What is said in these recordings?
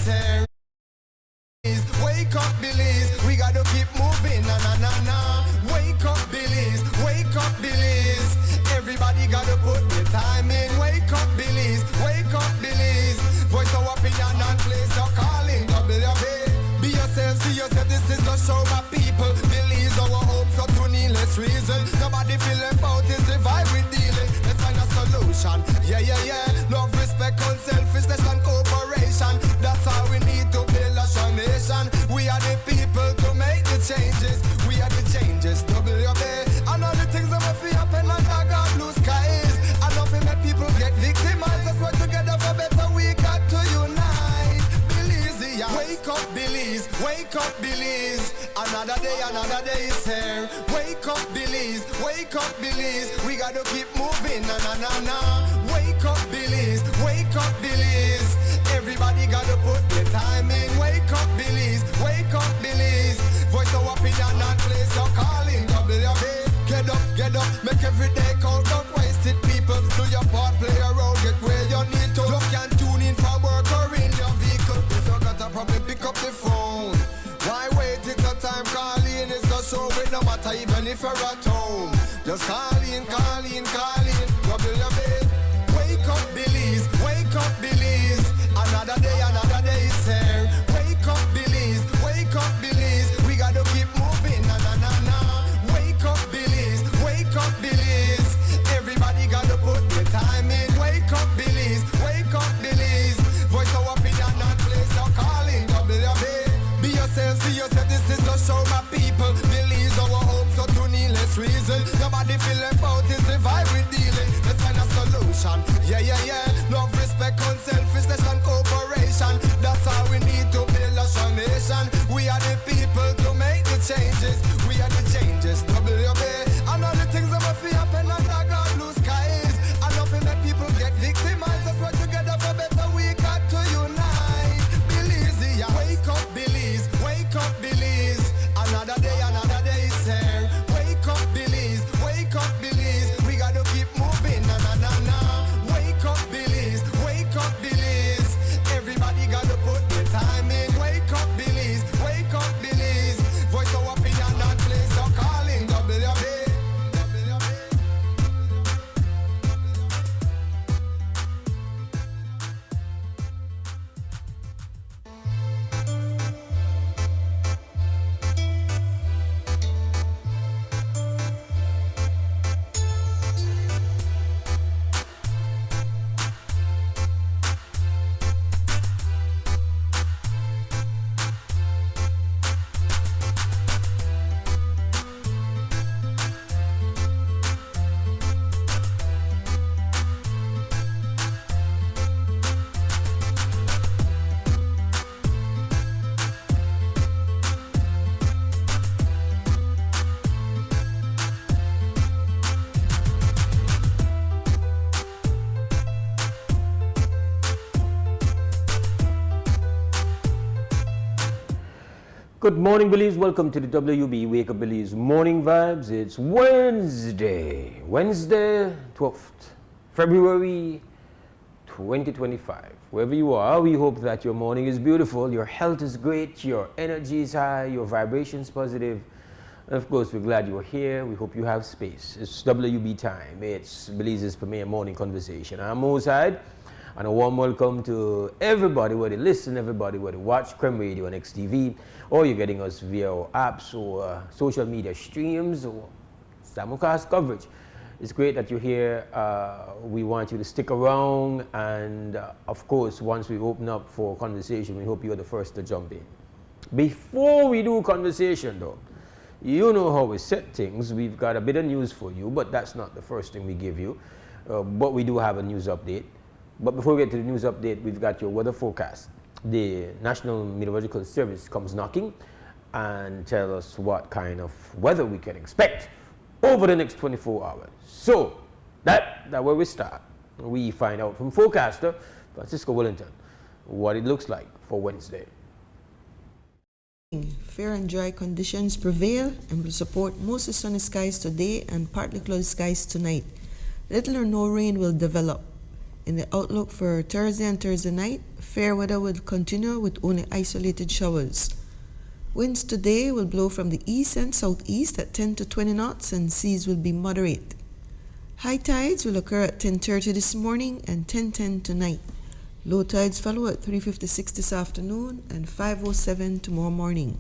is here. Wake up, Billies. We gotta keep moving. Na na na na. Wake up, Billies. Wake up, Billies. Everybody gotta put their time in. Wake up, Billies. Wake up, Billies. Voice our opinion and place your calling. WB. Be yourself, see yourself. This is a show, my people. Billies, our hopes are to needless reason. Nobody feeling about is the vibe we dealing. Let's find a solution. Yeah, yeah, yeah. Love, respect, unselfishness and cooperation. That's how we need to build a strong nation. We are the people to make the changes. We are the changes. WB. And all the things that must be happen under God blue skies. And nothing make people get victimized. Let's work together for better. We got to unite. Billies, yeah. Wake up, Billies. Wake up, Billies. Another day is here. Wake up, Billies. Wake up, Billies. We gotta keep moving. Na na na na. Wake up, Billies. Wake up, Billies. Everybody gotta put their time in. Wake up, Billies. Wake up, Billies. Voice our opinion and place your calling. WB. Get up, make every day count. Don't waste it, people. Do your part, play your role, get where you need to. You can tune in for work or in your vehicle. If you got a problem, pick up the phone. Why wait till time? Call in, it's a show. It no matter even if you're at home. Just call in. WB. Wake up, Billies. Wake up, Billies. Another day is here. Wake up, Billies. Wake up, Billies. We gotta keep moving. Na na na na. Wake up, Billies. Wake up, Billies. Everybody gotta put their time in. Wake up, Billies. Wake up, Billies. Voice our opinion and place your calling. WB. Be yourself, see yourself. This is a show, my people. Billies, our hopes are to needless reason. Nobody feeling about is the vibe we dealing. Let's find a solution. Yeah, yeah, yeah. Love, respect, unselfishness and cooperation. That's how we need to build a strong nation. We are the people to make the changes. We are the changes. WB. And all the things that must be happen under God blue skies. And nothing that people get victimized. Let's work together for better. We got to unite. Billies, yeah. Wake up, Billies. Wake up, Billies. Another day is here. Wake up, Billies. Wake up, Billies. We gotta keep moving. Na na na na. Wake up, Billies. Wake up, Billies. Everybody gotta put their time in. Wake up, Billies. Wake up, Billies. Voice our opinion and place your calling. WB. Good morning, Billies. Welcome to the WUB Wake Up Billies Morning Vibes. It's Wednesday, 12th February 2025. Wherever you are, we hope that your morning is beautiful, your health is great, your energy is high, your vibration is positive. And of course, we're glad you're here. We hope you have space. It's WUB time. It's Billies' premier morning conversation. I'm Mose, Hyde. And a warm welcome to everybody where they listen, everybody where they watch Creme Radio and XTV, or you're getting us via our apps or social media streams or simulcast coverage. It's great that you're here. We want you to stick around, and of course, once we open up for conversation, we hope you're the first to jump in. Before we do conversation though, you know how we set things. We've got a bit of news for you, but that's not the first thing we give you. But we do have a news update. But before we get to the news update, we've got your weather forecast. The National Meteorological Service comes knocking and tell us what kind of weather we can expect over the next 24 hours. So that's where we start. We find out from forecaster Francisco Wellington what it looks like for Wednesday. Fair and dry conditions prevail and will support mostly sunny skies today and partly cloudy skies tonight. Little or no rain will develop. In the outlook for Thursday and Thursday night, fair weather will continue with only isolated showers. Winds today will blow from the east and southeast at 10 to 20 knots and seas will be moderate. High tides will occur at 10:30 this morning and 10:10 tonight. Low tides follow at 3:56 this afternoon and 5:07 tomorrow morning.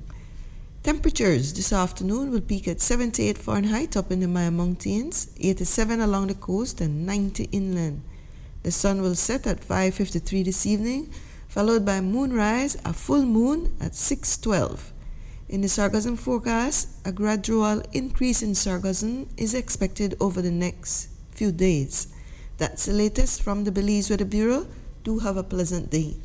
Temperatures this afternoon will peak at 78 Fahrenheit up in the Maya Mountains, 87 along the coast and 90 inland. The sun will set at 5:53 this evening, followed by moonrise, a full moon at 6:12. In the sargassum forecast, a gradual increase in sargassum is expected over the next few days. That's the latest from the Belize Weather Bureau. Do have a pleasant day.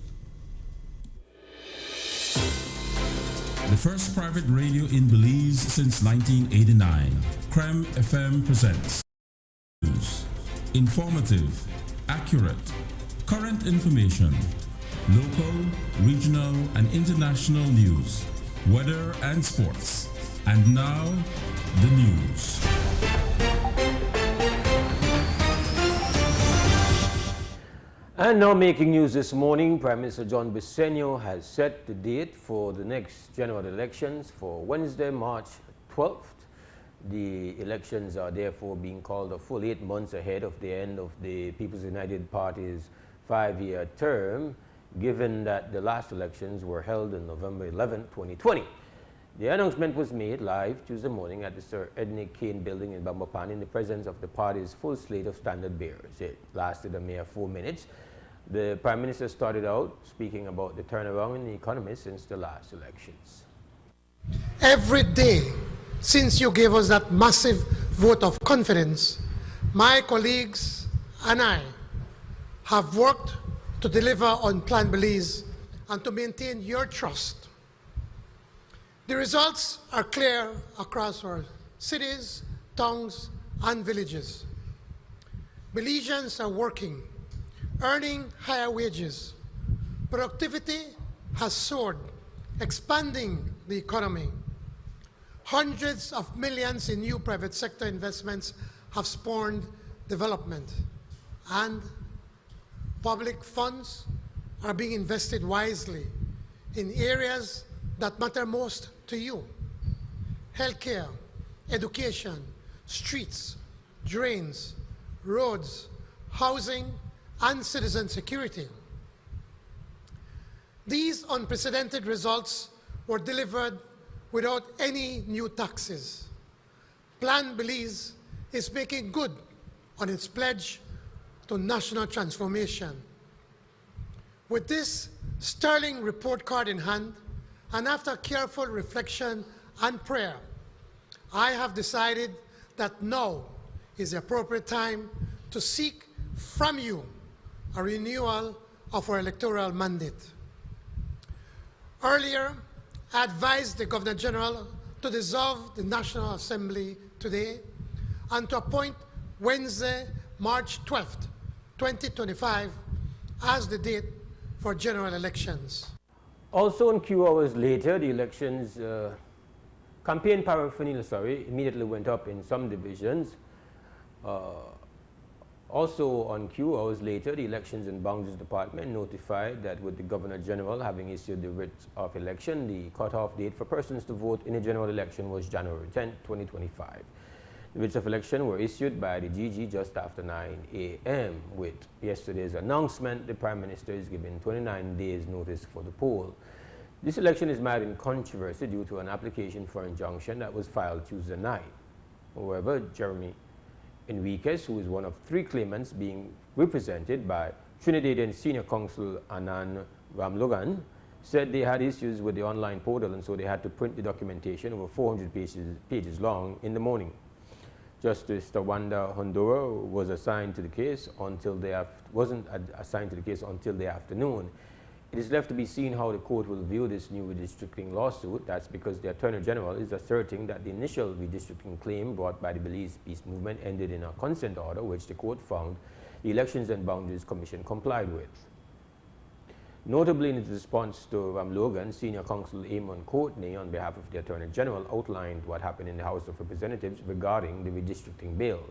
The first private radio in Belize since 1989, Creme FM presents news. Informative, accurate, current information, local, regional, and international news, weather and sports. And now, the news. And now making news this morning, Prime Minister John Bisenyo has set the date for the next general elections for Wednesday, March 12th. The elections are therefore being called a full 8 months ahead of the end of the People's United Party's 5-year term, given that the last elections were held on November 11, 2020. The announcement was made live Tuesday morning at the Sir Edney Kane building in Bambapan in the presence of the party's full slate of standard bearers. It lasted a mere 4 minutes. The Prime Minister started out speaking about the turnaround in the economy since the last elections. Every day since you gave us that massive vote of confidence, my colleagues and I have worked to deliver on Plan Belize and to maintain your trust. The results are clear across our cities, towns, and villages. Belizeans are working, earning higher wages. Productivity has soared, expanding the economy. Hundreds of millions in new private sector investments have spawned development, and public funds are being invested wisely in areas that matter most to you: healthcare, education, streets, drains, roads, housing, and citizen security. These unprecedented results were delivered without any new taxes. Plan Belize is making good on its pledge to national transformation. With this sterling report card in hand, and after careful reflection and prayer, I have decided that now is the appropriate time to seek from you a renewal of our electoral mandate. Earlier, I advised the Governor General to dissolve the National Assembly today and to appoint Wednesday, March 12th, 2025 as the date for general elections. Also, in few hours later, the elections campaign paraphernalia, immediately went up in some divisions. Also, on few hours later, the Elections and Boundaries Department notified that with the Governor General having issued the writ of election, the cutoff date for persons to vote in a general election was January 10, 2025. The writs of election were issued by the GG just after 9 a.m. With yesterday's announcement, the Prime Minister is given 29 days notice for the poll. This election is mired in controversy due to an application for injunction that was filed Tuesday night. However, Jeremy Enriquez, who is one of 3 claimants being represented by Trinidadian Senior Counsel Anand Ramlogan, said they had issues with the online portal and so they had to print the documentation over 400 pages long in the morning. Justice Tawanda Hondura was assigned to the case wasn't assigned to the case until the afternoon. It is left to be seen how the court will view this new redistricting lawsuit. That's because the Attorney General is asserting that the initial redistricting claim brought by the Belize Peace Movement ended in a consent order, which the court found the Elections and Boundaries Commission complied with. Notably, in its response to Ramlogan, Senior Counsel Amon Courtney, on behalf of the Attorney General, outlined what happened in the House of Representatives regarding the redistricting bill.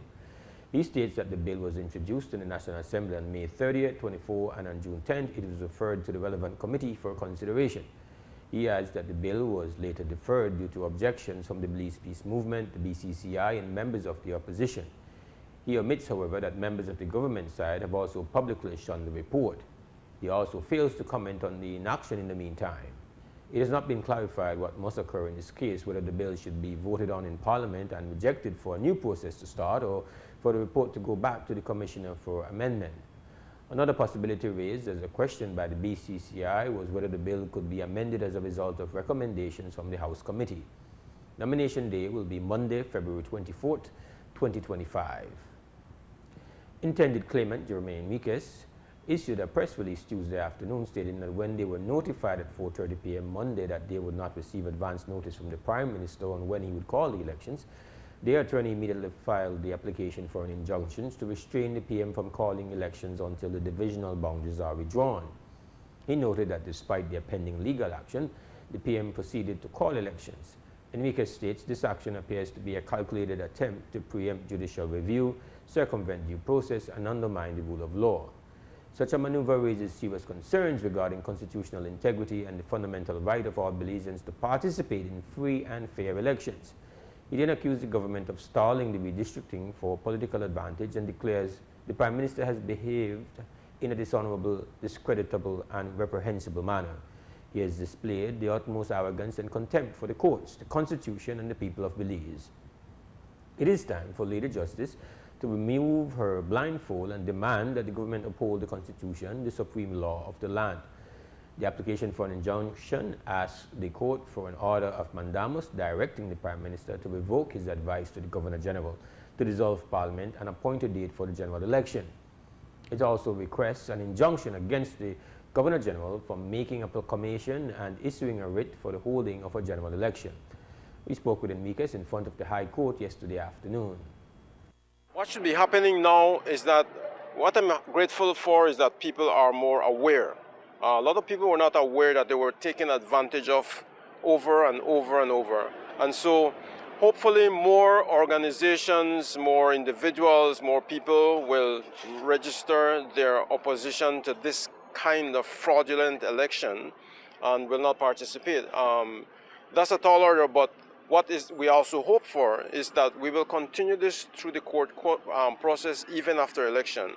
He states that the bill was introduced in the National Assembly on May 30th, 24, and on June 10th it was referred to the relevant committee for consideration. He adds that the bill was later deferred due to objections from the Belize Peace Movement, the BCCI, and members of the opposition. He omits, however, that members of the government side have also publicly shunned the report. He also fails to comment on the inaction in the meantime. It has not been clarified what must occur in this case, whether the bill should be voted on in Parliament and rejected for a new process to start, or for the report to go back to the Commissioner for amendment. Another possibility raised as a question by the BCCI was whether the bill could be amended as a result of recommendations from the House Committee. Nomination day will be Monday, February 24th, 2025. Intended claimant Jermaine Enriquez issued a press release Tuesday afternoon stating that when they were notified at 4:30 p.m. Monday that they would not receive advance notice from the Prime Minister on when he would call the elections, their attorney immediately filed the application for an injunction to restrain the PM from calling elections until the divisional boundaries are redrawn. He noted that despite their pending legal action, the PM proceeded to call elections. Enriquez states this action appears to be a calculated attempt to preempt judicial review, circumvent due process, and undermine the rule of law. Such a maneuver raises serious concerns regarding constitutional integrity and the fundamental right of all Belizeans to participate in free and fair elections. He then accused the government of stalling the redistricting for political advantage and declares the Prime Minister has behaved in a dishonorable, discreditable, and reprehensible manner. He has displayed the utmost arrogance and contempt for the courts, the Constitution, and the people of Belize. It is time for Lady Justice to remove her blindfold and demand that the government uphold the Constitution, the supreme law of the land. The application for an injunction asks the court for an order of mandamus directing the Prime Minister to revoke his advice to the Governor General to dissolve Parliament and appoint a date for the general election. It also requests an injunction against the Governor General from making a proclamation and issuing a writ for the holding of a general election. We spoke with Enriquez in front of the High Court yesterday afternoon. What should be happening now is that what I'm grateful for is that people are more aware. A lot of people were not aware that they were taken advantage of over and over and over. And so hopefully more organizations, more individuals, more people will register their opposition to this kind of fraudulent election and will not participate. That's a tall order, but what we also hope for is that we will continue this through the court process even after election,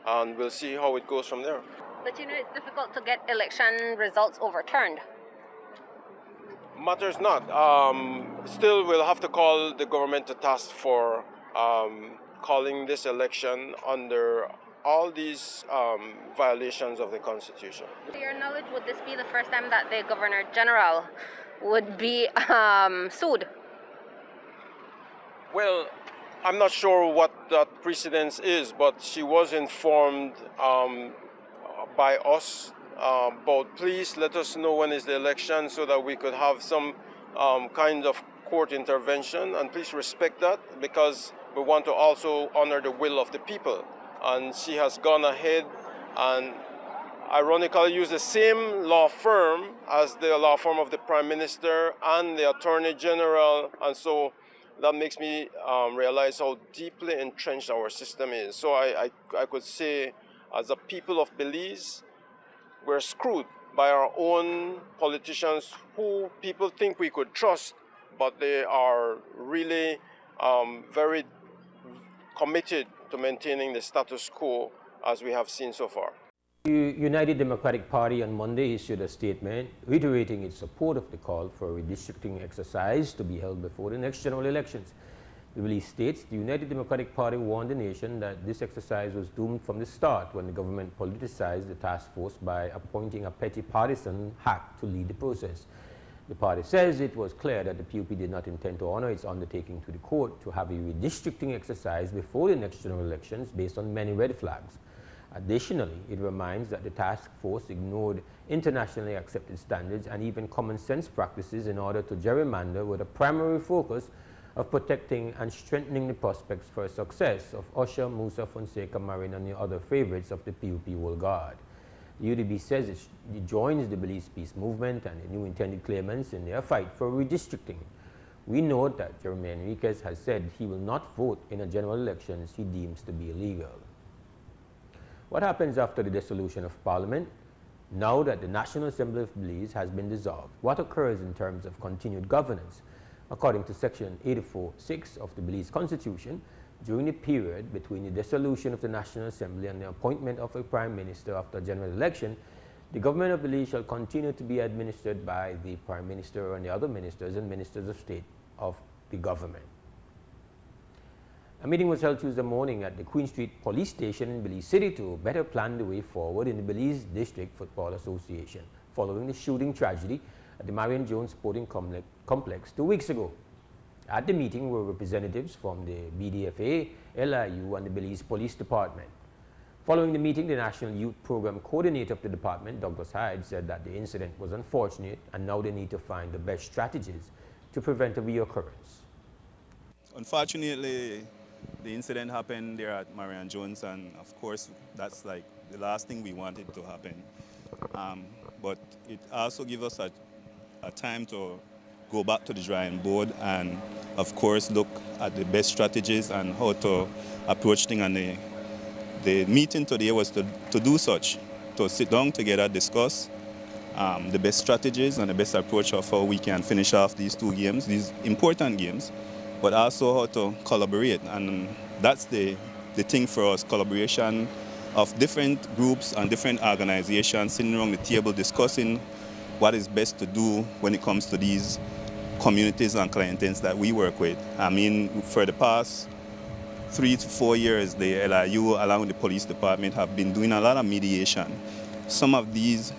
and we'll see how it goes from there. But you know, it's difficult to get election results overturned. Matters not. Still, we'll have to call the government to task for calling this election under all these violations of the Constitution. To your knowledge, would this be the first time that the Governor General would be sued? Well, I'm not sure what that precedence is, but she was informed by us about, please let us know when is the election so that we could have some kind of court intervention, and please respect that because we want to also honor the will of the people. And she has gone ahead and ironically used the same law firm as the law firm of the Prime Minister and the Attorney General, and so that makes me realize how deeply entrenched our system is. So I could say, as a people of Belize, we're screwed by our own politicians who people think we could trust, but they are really very committed to maintaining the status quo as we have seen so far. The United Democratic Party on Monday issued a statement reiterating its support of the call for a redistricting exercise to be held before the next general elections. The release states the United Democratic Party warned the nation that this exercise was doomed from the start when the government politicized the task force by appointing a petty partisan hack to lead the process. The party says it was clear that the PUP did not intend to honor its undertaking to the court to have a redistricting exercise before the next general elections based on many red flags. Additionally, it reminds that the task force ignored internationally accepted standards and even common sense practices in order to gerrymander with a primary focus of protecting and strengthening the prospects for success of Usher, Musa, Fonseca, Marin, and the other favorites of the PUP World Guard. The UDB says it joins the Belize Peace Movement and the new intended claimants in their fight for redistricting. We note that Jeremy Enriquez has said he will not vote in a general elections he deems to be illegal. What happens after the dissolution of Parliament? Now that the National Assembly of Belize has been dissolved, what occurs in terms of continued governance? According to Section 84(6) of the Belize Constitution, during the period between the dissolution of the National Assembly and the appointment of a Prime Minister after a general election, the government of Belize shall continue to be administered by the Prime Minister and the other ministers and ministers of state of the government. A meeting was held Tuesday morning at the Queen Street Police Station in Belize City to better plan the way forward in the Belize District Football Association following the shooting tragedy at the Marion Jones Sporting Complex 2 weeks ago. At the meeting were representatives from the BDFA, LIU, and the Belize Police Department. Following the meeting, the National Youth Program Coordinator of the department, Douglas Hyde, said that the incident was unfortunate and now they need to find the best strategies to prevent a reoccurrence. Unfortunately, the incident happened there at Marion Jones, and of course that's like the last thing we wanted to happen. But it also gives us a time to go back to the drawing board and of course look at the best strategies and how to approach things. And the meeting today was to do such, to sit down together, discuss the best strategies and the best approach of how we can finish off these two games, these important games, but also how to collaborate. And that's the thing for us, collaboration of different groups and different organizations sitting around the table discussing what is best to do when it comes to these communities and clientele that we work with. I mean, for the past 3 to 4 years, the LIU, along with the police department, have been doing a lot of mediation. Some of these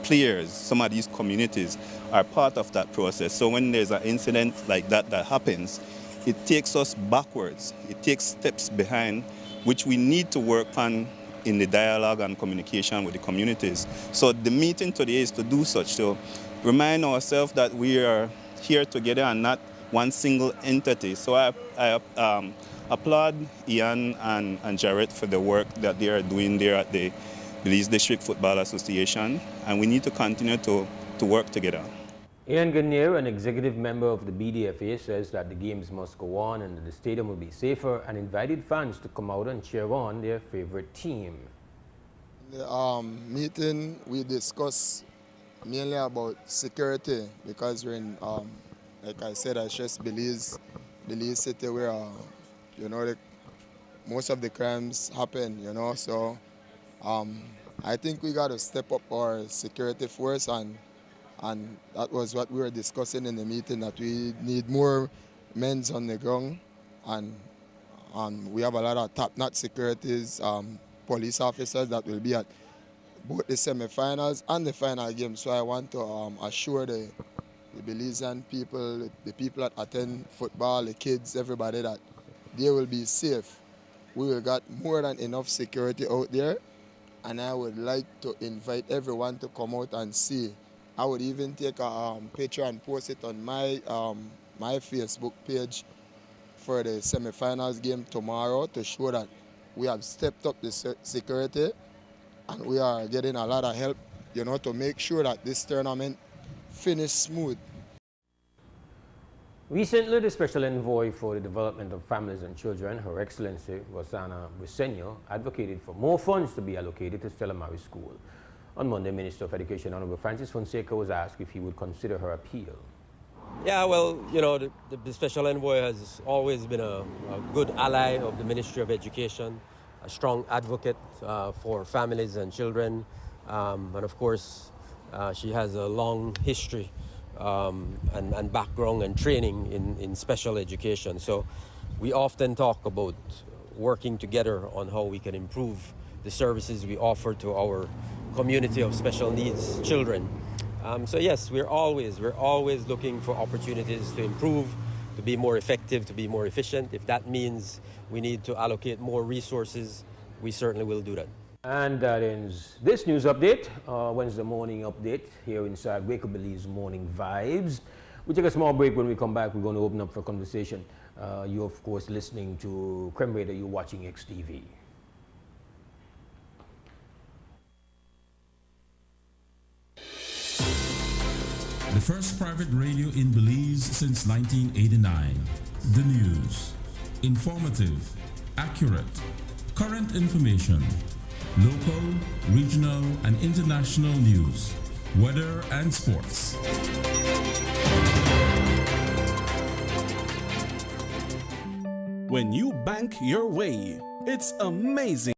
players, some of these communities are part of that process. So when there's an incident like that happens, it takes us backwards. It takes steps behind, which we need to work on in the dialogue and communication with the communities. So the meeting today is to do such, to remind ourselves that we are here together and not one single entity. So I applaud Ian and Jarrett for the work that they are doing there at the Belize District Football Association, and we need to continue to work together. Ian Gagnier, an executive member of the BDFA, says that the games must go on and that the stadium will be safer, and invited fans to come out and cheer on their favorite team. In the meeting, we discussed mainly about security because we're in, like I said, I just Belize City where, most of the crimes happen, so I think we got to step up our security force, and that was what we were discussing in the meeting, that we need more men on the ground, and we have a lot of top-notch securities, police officers that will be at both the semi-finals and the final game. So I want to assure the Belizean people, the people that attend football, the kids, everybody, that they will be safe. We will got more than enough security out there, and I would like to invite everyone to come out and see. I would even take a picture and post it on my Facebook page for the semi-finals game tomorrow to show that we have stepped up the security and we are getting a lot of help, to make sure that this tournament finishes smooth. Recently, the Special Envoy for the Development of Families and Children, Her Excellency Rosanna Briceño, advocated for more funds to be allocated to Stella Maris School. On Monday, Minister of Education Honorable Francis Fonseca was asked if he would consider her appeal. Yeah, well, the Special Envoy has always been a good ally of the Ministry of Education, a strong advocate for families and children, and of course, she has a long history and background and training in special education. So we often talk about working together on how we can improve the services we offer to our community of special needs children. So yes, we're always looking for opportunities to improve, to be more effective, to be more efficient. If that means we need to allocate more resources, we certainly will do that. And that ends this news update, Wednesday morning update here inside Wake Up Belize Morning Vibes. We take a small break. When we come back, we're going to open up for conversation. You're, of course, listening to Creme Radio. You're watching XTV. The first private radio in Belize since 1989. The news. Informative, accurate, current information, local, regional, and international news, weather and sports. When you bank your way, it's amazing.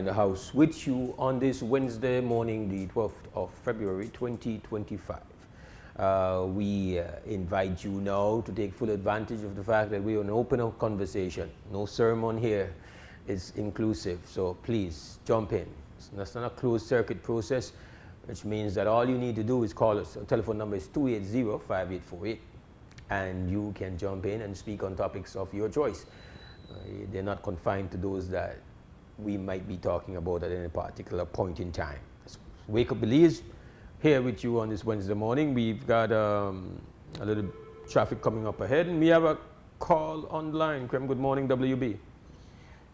in the house with you on this Wednesday morning, the 12th of February 2025. We invite you now to take full advantage of the fact that we are an open conversation. No sermon here. It's inclusive, so please jump in. It's not a closed circuit process, which means that all you need to do is call us. Our telephone number is 280-5848, and you can jump in and speak on topics of your choice. They're not confined to those that we might be talking about at any particular point in time. Wake Up Belize, here with you on this Wednesday morning. We've got a little traffic coming up ahead, and we have a call on the line. Krem, good morning, WB.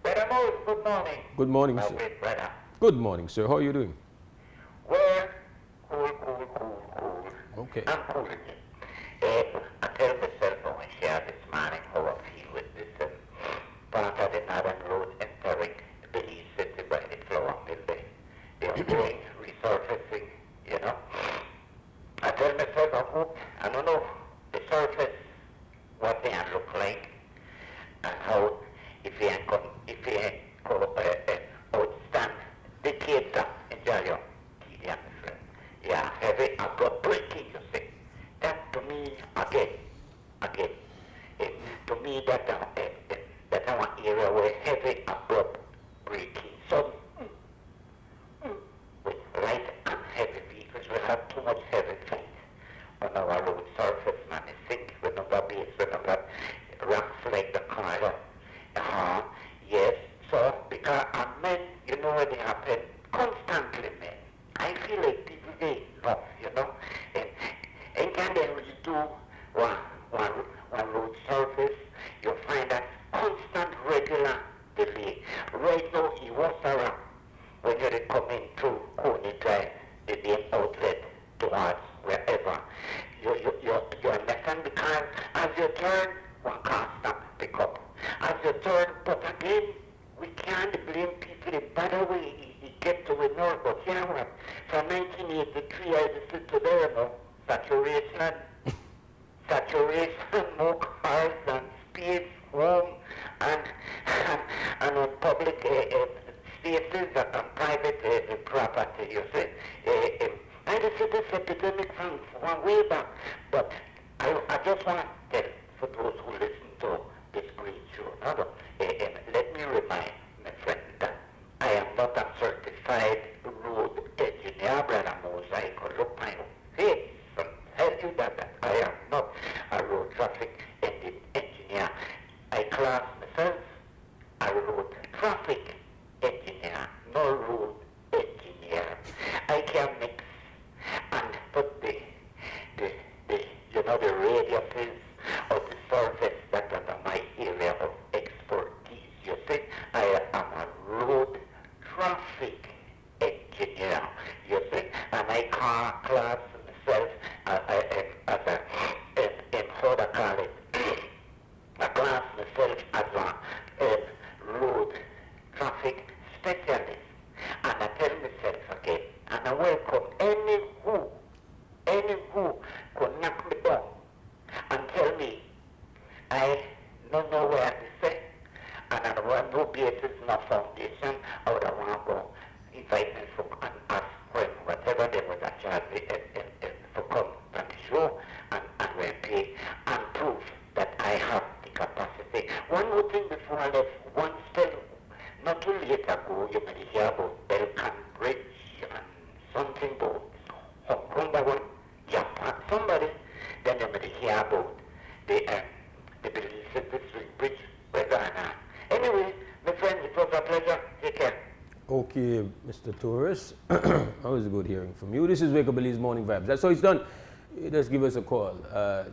Brother Mose, good morning. Good morning, My sir. great brother. Good morning, sir. How are you doing? Well, cool. Okay. I'm cool again. I tell myself when I share this morning how I feel with this part of the Northern Road entering Belize City by the flower mill. They are going resurfacing, you know. I tell myself, I don't know the surface, what they look like, and how if you ain't outstand the kids enjoy your yeah, heavy abrupt breaking, you see. That to me, again, to me that our area where heavy abrupt breaking. So with light and heavy vehicles, we have too much heavy things on our road surface, man. I think we don't got base, we don't got rocks like the car. Yes. So because men, you know what they happen constantly, man. I feel like people they enough, you know. And can they redo one road surface? You'll find that constant regular delay. Right now, he was around when you're coming through Coney Drive, the main outlet towards wherever. You understand, because as you turn, one can't stop pick up. As you turn, but again, we can't blame people. By the way, he get to the north, but you know what? From 1983, I listened to there, you know, saturation, more cars and space, home, and on public spaces and private property, you see. I just see this epidemic from one way back, but I just want to tell for those who listen to this great show, let me remind my friend that I am not a certified road engineer, Brother Mose. I could look my face and tell you that I am not a road traffic engineer. I class myself a road traffic engineer, no road engineer. I can mix and put the radiuses of the surface that are my area of expertise. You see, I am a road traffic engineer. You see, and I can't class myself as how to call it. I class myself as a road traffic specialist. And I tell myself again, and I welcome any who could knock me down and tell me I don't know where to say, and I want no basis, no foundation. I would want to go invite me for and ask for whatever they would charge me for come on the show and we pay and prove that I have the capacity. One more thing before I left, one spell, not too late ago, you may hear about Belcan Bridge and something about Hong Kong, that one, Japan, somebody, then you may hear about the Belize District Bridge, anyway, my friend, it was a pleasure. Take care. Okay, Mr. Torres. Always good hearing from you. This is Wake Up Belize Morning Vibes. That's how it's done. Just give us a call,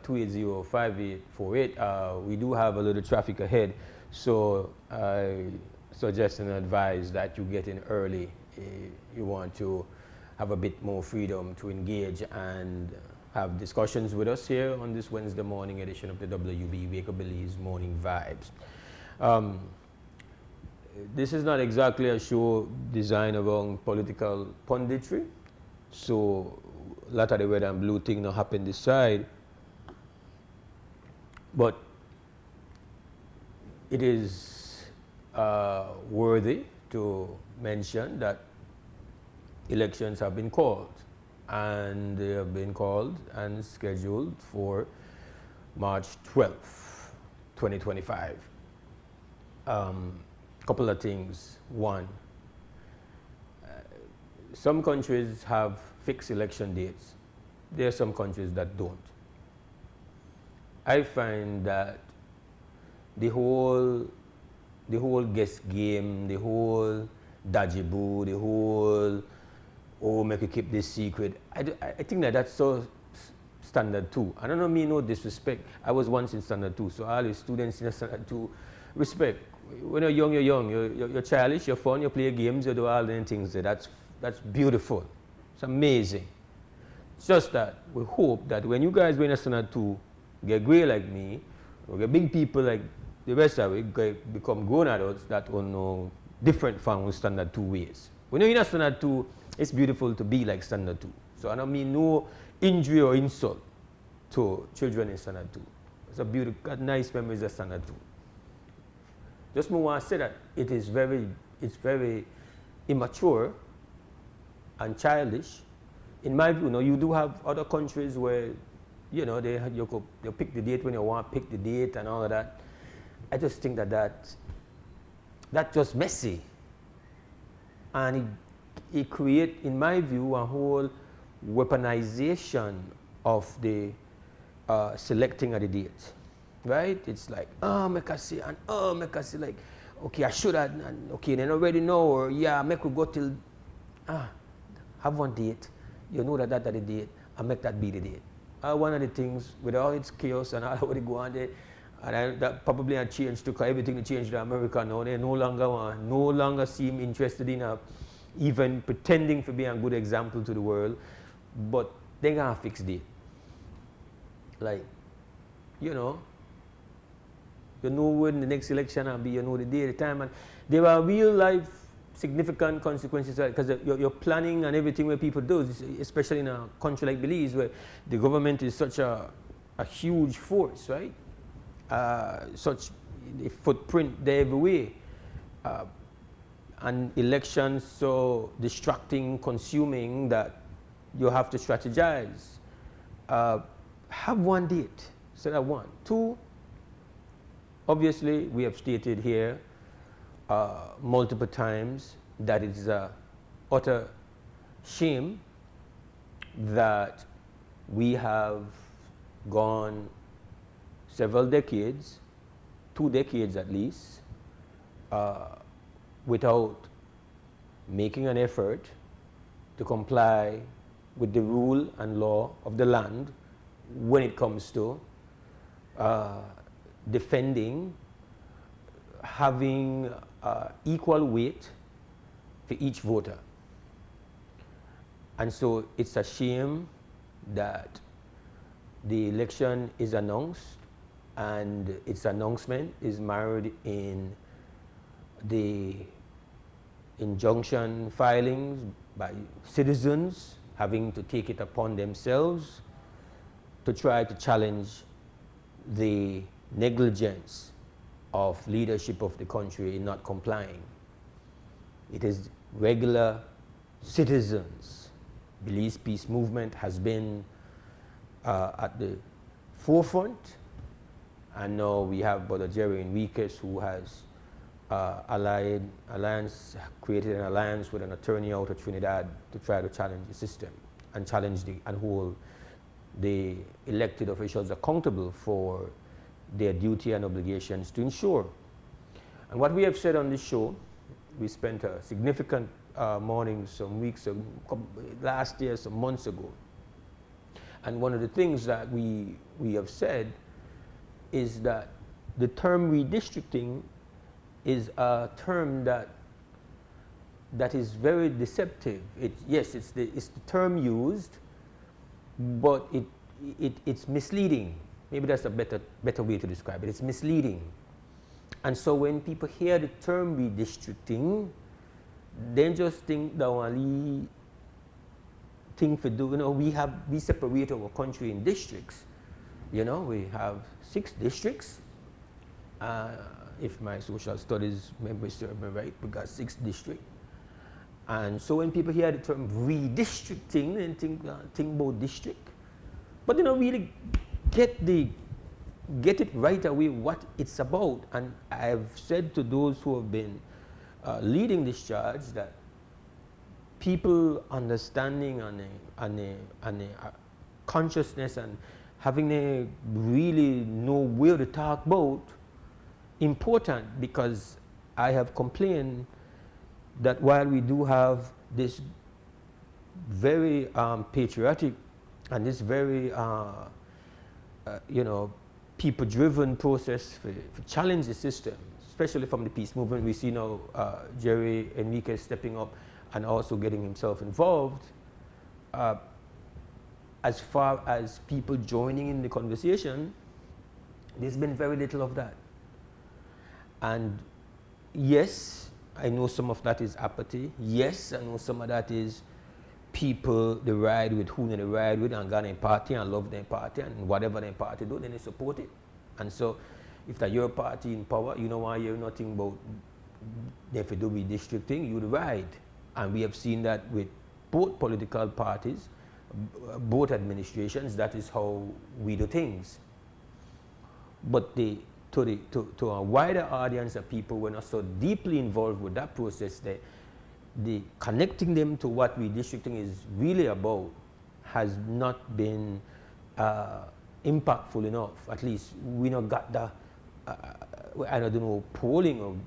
280-5848. We do have a little traffic ahead, so I suggest and advise that you get in early. You want to have a bit more freedom to engage and have discussions with us here on this Wednesday morning edition of the WUB Wake Up Belize Morning Vibes. This is not exactly a show designed around political punditry, so a lot of the red and blue thing not happen this side, but it is worthy to mention that elections have been called, and they have been called and scheduled for March 12th, 2025. Couple of things. One, some countries have fixed election dates. There are some countries that don't. I find that the whole guess game, the whole dodgy-boo, the whole, oh, make you keep this secret, I think that that's so standard 2. I don't mean no disrespect. I was once in standard 2, so all the students in standard 2, respect. When you're young, you're childish, you're fun, you play games, you do all the things. That's beautiful. It's amazing. It's just that we hope that when you guys go in standard 2, get great like me, or get big people like the rest of it, become grown adults that will know different from standard 2 ways. When you're in standard 2, it's beautiful to be like standard 2. So I don't mean no injury or insult to children in standard 2. It's a beautiful, got nice memories of standard 2. Just more want to say that it's very immature and childish. In my view, you do have other countries where, you pick the date when you want to pick the date and all of that. I just think that's just messy. And it creates, in my view, a whole weaponization of the selecting of the date. Right? It's like, make us see, and make us see, like, okay, I should have, and okay, they already know, or yeah, make we go till, have one date, you know that's the date, and make that be the date. One of the things, with all its chaos and all what it go on there, and that probably had changed too, because everything changed in America now. They no longer seem interested in even pretending to be a good example to the world, but they gonna fix date. Like, you know when the next election will be, you know the day, the time, and there are real life significant consequences, because you're planning and everything where people do, especially in a country like Belize where the government is such a huge force, right? Such a footprint there every way. And elections so distracting, consuming that you have to strategize. Have one date, so that one. 2, obviously, we have stated here multiple times that it is an utter shame that we have gone several decades, 2 decades at least, without making an effort to comply with the rule and law of the land when it comes to defending having equal weight for each voter. And so it's a shame that the election is announced, and its announcement is married in the injunction filings by citizens having to take it upon themselves to try to challenge the negligence of leadership of the country in not complying. It is regular citizens. Belize Peace Movement has been at the forefront, and now we have Brother Jerry Enriquez, who has created an alliance with an attorney out of Trinidad to try to challenge the system and hold the elected officials accountable for their duty and obligations to ensure. And what we have said on this show, we spent a significant morning some weeks ago, last year, some months ago. And one of the things that we have said is that the term redistricting is a term that is very deceptive. Yes, it's the term used, but it's misleading. Maybe that's a better way to describe it. It's misleading. And so when people hear the term redistricting, they just think the only thing to do, we separate our country in districts. We have 6 districts, if my social studies memory serve me right, we got 6 districts. And so when people hear the term redistricting, they think about district, but they don't really get it right away what it's about. And I've said to those who have been leading this charge that people understanding and a consciousness and having a really know where to talk about important, because I have complained that while we do have this very patriotic and this very people-driven process for challenge the system, especially from the peace movement, we see now Jerry Enriquez stepping up and also getting himself involved. As far as people joining in the conversation, there's been very little of that. And yes, I know some of that is apathy. Yes, I know some of that is people, they ride with who they ride with and got their party and love their party, and whatever their party do, then they support it. And so if that your party in power, you don't want to hear nothing about if you do redistricting, you'd ride. And we have seen that with both political parties, both administrations. That is how we do things. But to a wider audience of people who are not so deeply involved with that process, the connecting them to what redistricting is really about has not been impactful enough. At least we not got the, I don't know, polling,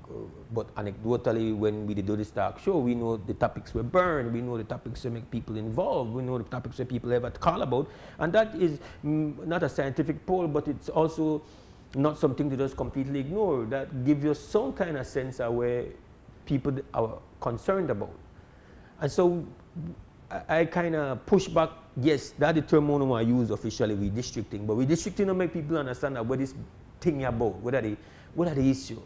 but anecdotally when we do this talk show, we know the topics were burned, we know the topics that make people involved, we know the topics that people ever call about, and that is not a scientific poll, but it's also not something to just completely ignore. That gives you some kind of sense of where people are concerned about. And so I kind of push back, yes, that's the term I want to use officially, redistricting, but redistricting don't make people understand that what this thing about, what are the issue.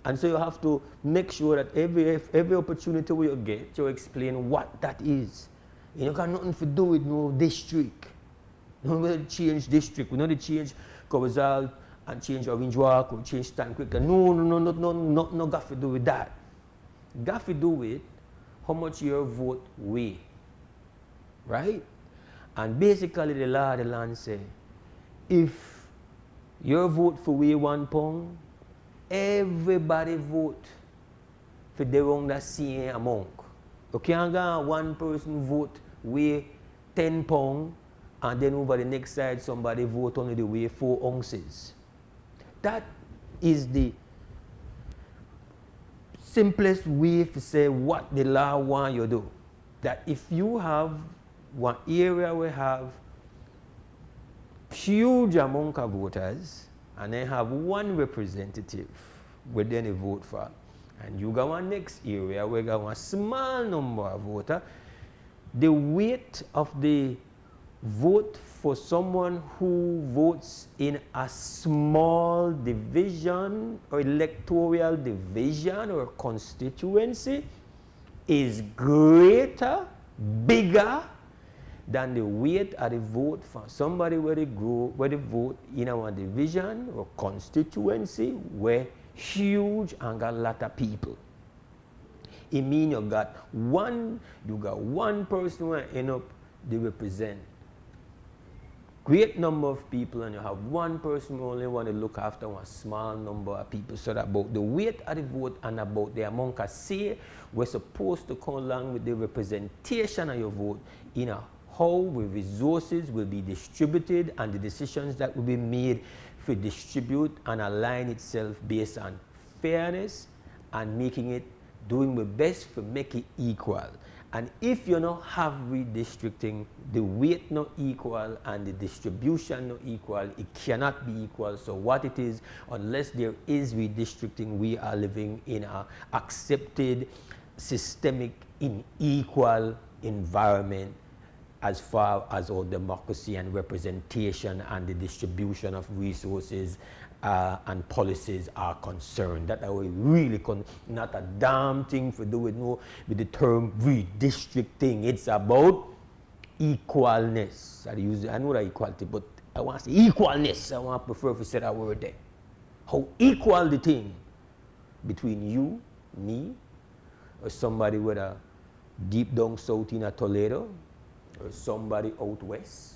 And so you have to make sure that every opportunity you get, you explain what that is. You know, got nothing to do with no district. No, we don't change district, we don't change Cowazal and change Orange Walk or change Stan Quick. No, got to do with that. Got to do with how much your vote weigh, right? And basically the law of the land say, if your vote for weigh £1, everybody vote for the wrong that same amount. You can't get one person vote weigh £10 and then over the next side somebody vote only the weigh 4 ounces. That is the simplest way to say what the law wants you to do. That if you have one area where have huge amount of voters and they have one representative where they vote for, and you got one next area where you got one small number of voters, the weight of the vote for someone who votes in a small division or electoral division or constituency is greater, bigger than the weight of the vote for somebody where they vote in our division or constituency where huge and got a lot of people. It means you got one person who end up they represent great number of people, and you have one person who only want to look after one small number of people. So that about the weight of the vote and about the amount of say we're supposed to come along with the representation of your vote in a how the resources will be distributed and the decisions that will be made to distribute and align itself based on fairness and making it, doing the best to make it equal. And if you don't have redistricting, the weight not equal and the distribution not equal, it cannot be equal. So what it is, unless there is redistricting, we are living in an accepted, systemic, unequal environment as far as our democracy and representation and the distribution of resources and policies are concerned. That are really not a damn thing to do with the term redistricting. It's about equalness. I know that equality, but I want to say equalness. I want to prefer to say that word there. how equal the thing between you, me, or somebody with a deep down south in a Toledo, or somebody out west,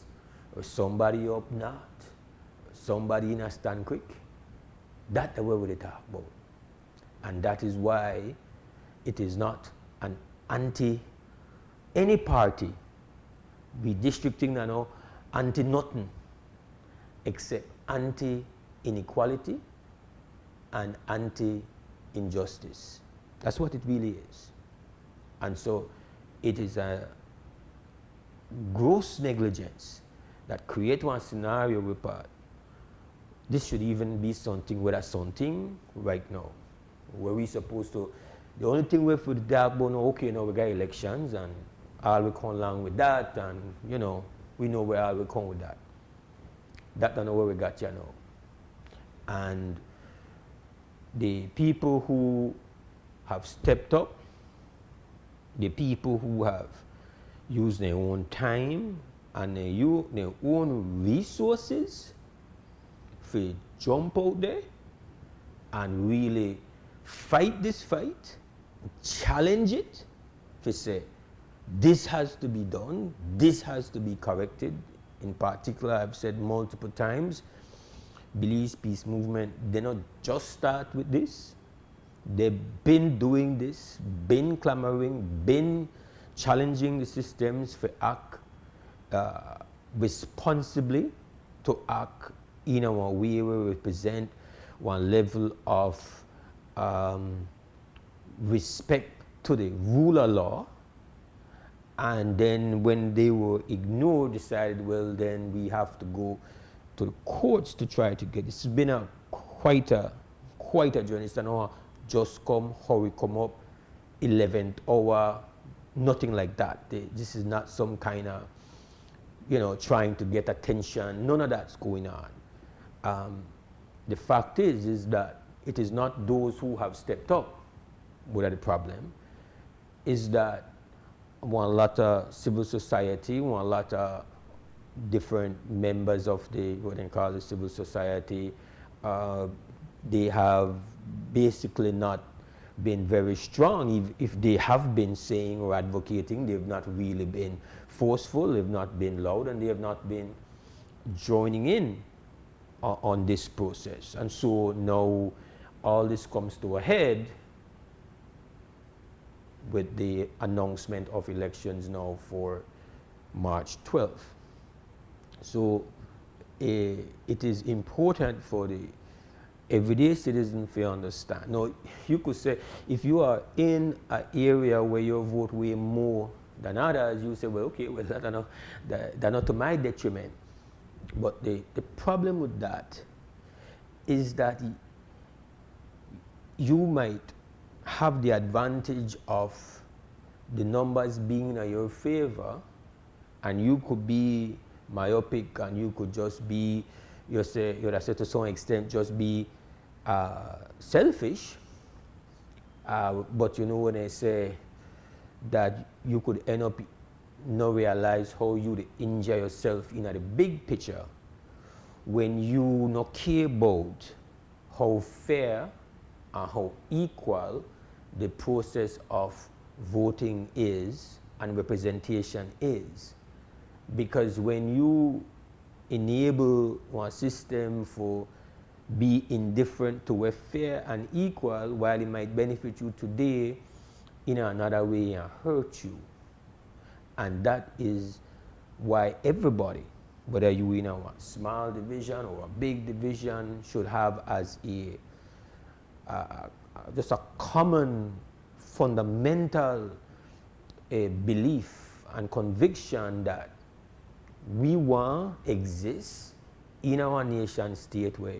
or somebody up north, or somebody in a Stan Creek. That's the way we talk about. And that is why it is not an anti any party. Redistricting now anti nothing except anti inequality and anti injustice. That's what it really is. And so it is a gross negligence that create one scenario where this should even be something where that's something right now. Where we supposed to, the only thing we for the dark about, okay, now we got elections and all we come along with that, and you know, we know where all we come with that. That's not where we got you now. And the people who have stepped up, the people who have used their own time and their own resources to jump out there and really fight this fight, challenge it, to say, this has to be done, this has to be corrected. In particular, I've said multiple times, Belize Peace Movement, they not just start with this. They've been doing this, been clamoring, been challenging the systems for act responsibly, to act in a way where we represent one level of respect to the rule of law. And then when they were ignored, decided, well, then we have to go to the courts to try to get this. It's been quite a journey. It's not just come, hurry, come up, 11th hour, nothing like that. This is not some kind of, you know, trying to get attention. None of that's going on. The fact is that it is not those who have stepped up who are the problem. Is that one lot of civil society, one lot of different members of the, what they call the civil society, they have basically not been very strong. If they have been saying or advocating, they've not really been forceful, they've not been loud, and they have not been joining in on this process. And so now all this comes to a head with the announcement of elections now for March 12th. So it is important for the everyday citizen to understand. Now, you could say, if you are in an area where your vote way more than others, you say, well, okay, well, that's not to my detriment. But the problem with that is that you might have the advantage of the numbers being in your favor, and you could be myopic, and you could just be, you'd say to some extent, just be selfish. But you know, when I say that you could end up not realize how you injure yourself in the big picture when you not care about how fair and how equal the process of voting is and representation is. Because when you enable one system for be indifferent to a fair and equal, while it might benefit you today, in another way and hurt you. And that is why everybody, whether you in a small division or a big division, should have as a just a common fundamental belief and conviction that we want exist in our nation state where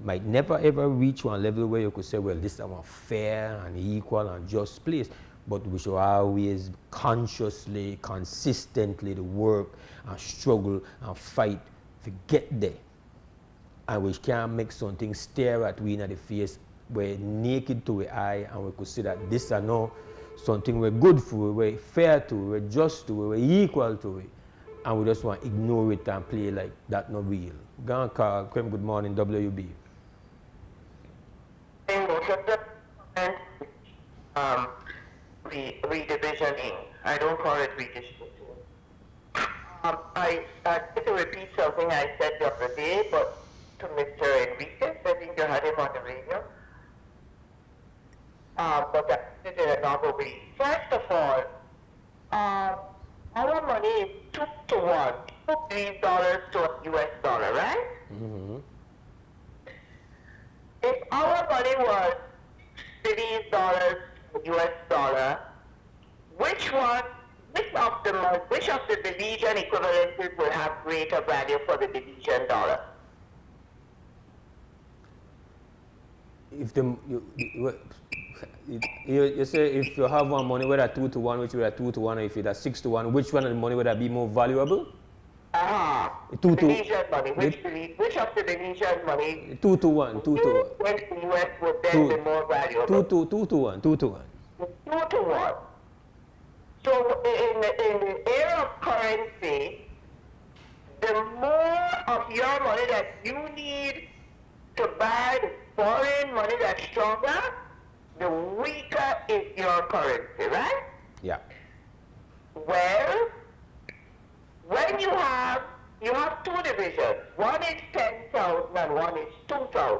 might never ever reach one level where you could say, well, this is a fair and equal and just place, but we should always consciously, consistently work and struggle and fight to get there. And we can't make something stare at we in the face, we're naked to the eye, and we could see that this is not something we're good for, we're fair to, we're just to, we're equal to it. And we just want to ignore it and play like that not real. Good morning, WUB. social development, redivisioning. I don't call it redistricting. I need to repeat something I said the other day, but to Mr. Enriquez, I think you had him on the radio. But I did it another way. First of all, our money is 2 to 1, $2 to a US dollar, right? Mm-hmm. If our money was $30 to US dollar, which of the Belizean equivalences will have greater value for the Belizean dollar? If you say if you have one money whether 2 to 1, which would have 2 to 1, or if it has 6 to 1, which one of the money would that be more valuable? Belizean money. Which of the Belizean money? 2 to 1. 2 to 1. When the US would then be more valuable? 2 to 1. 2 to 1. 2 to 1. So in the era of currency, the more of your money that you need to buy the foreign money that's stronger, the weaker is your currency, right? Yeah. Well, when you have 2 divisions. One is 10,000 and one is 2,000.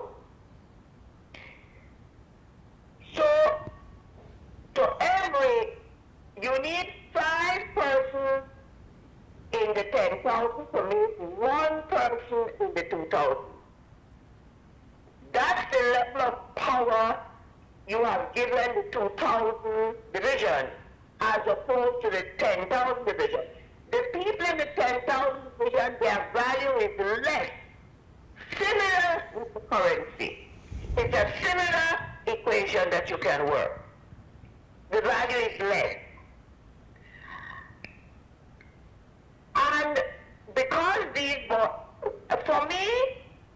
So you need 5 persons in the 10,000 to make 1 person in the 2,000. That's the level of power you have given the 2,000 division as opposed to the 10,000 division. The people in the 10,000 division, their value is less. Similar with the currency. It's a similar equation that you can work. The value is less. And because for me,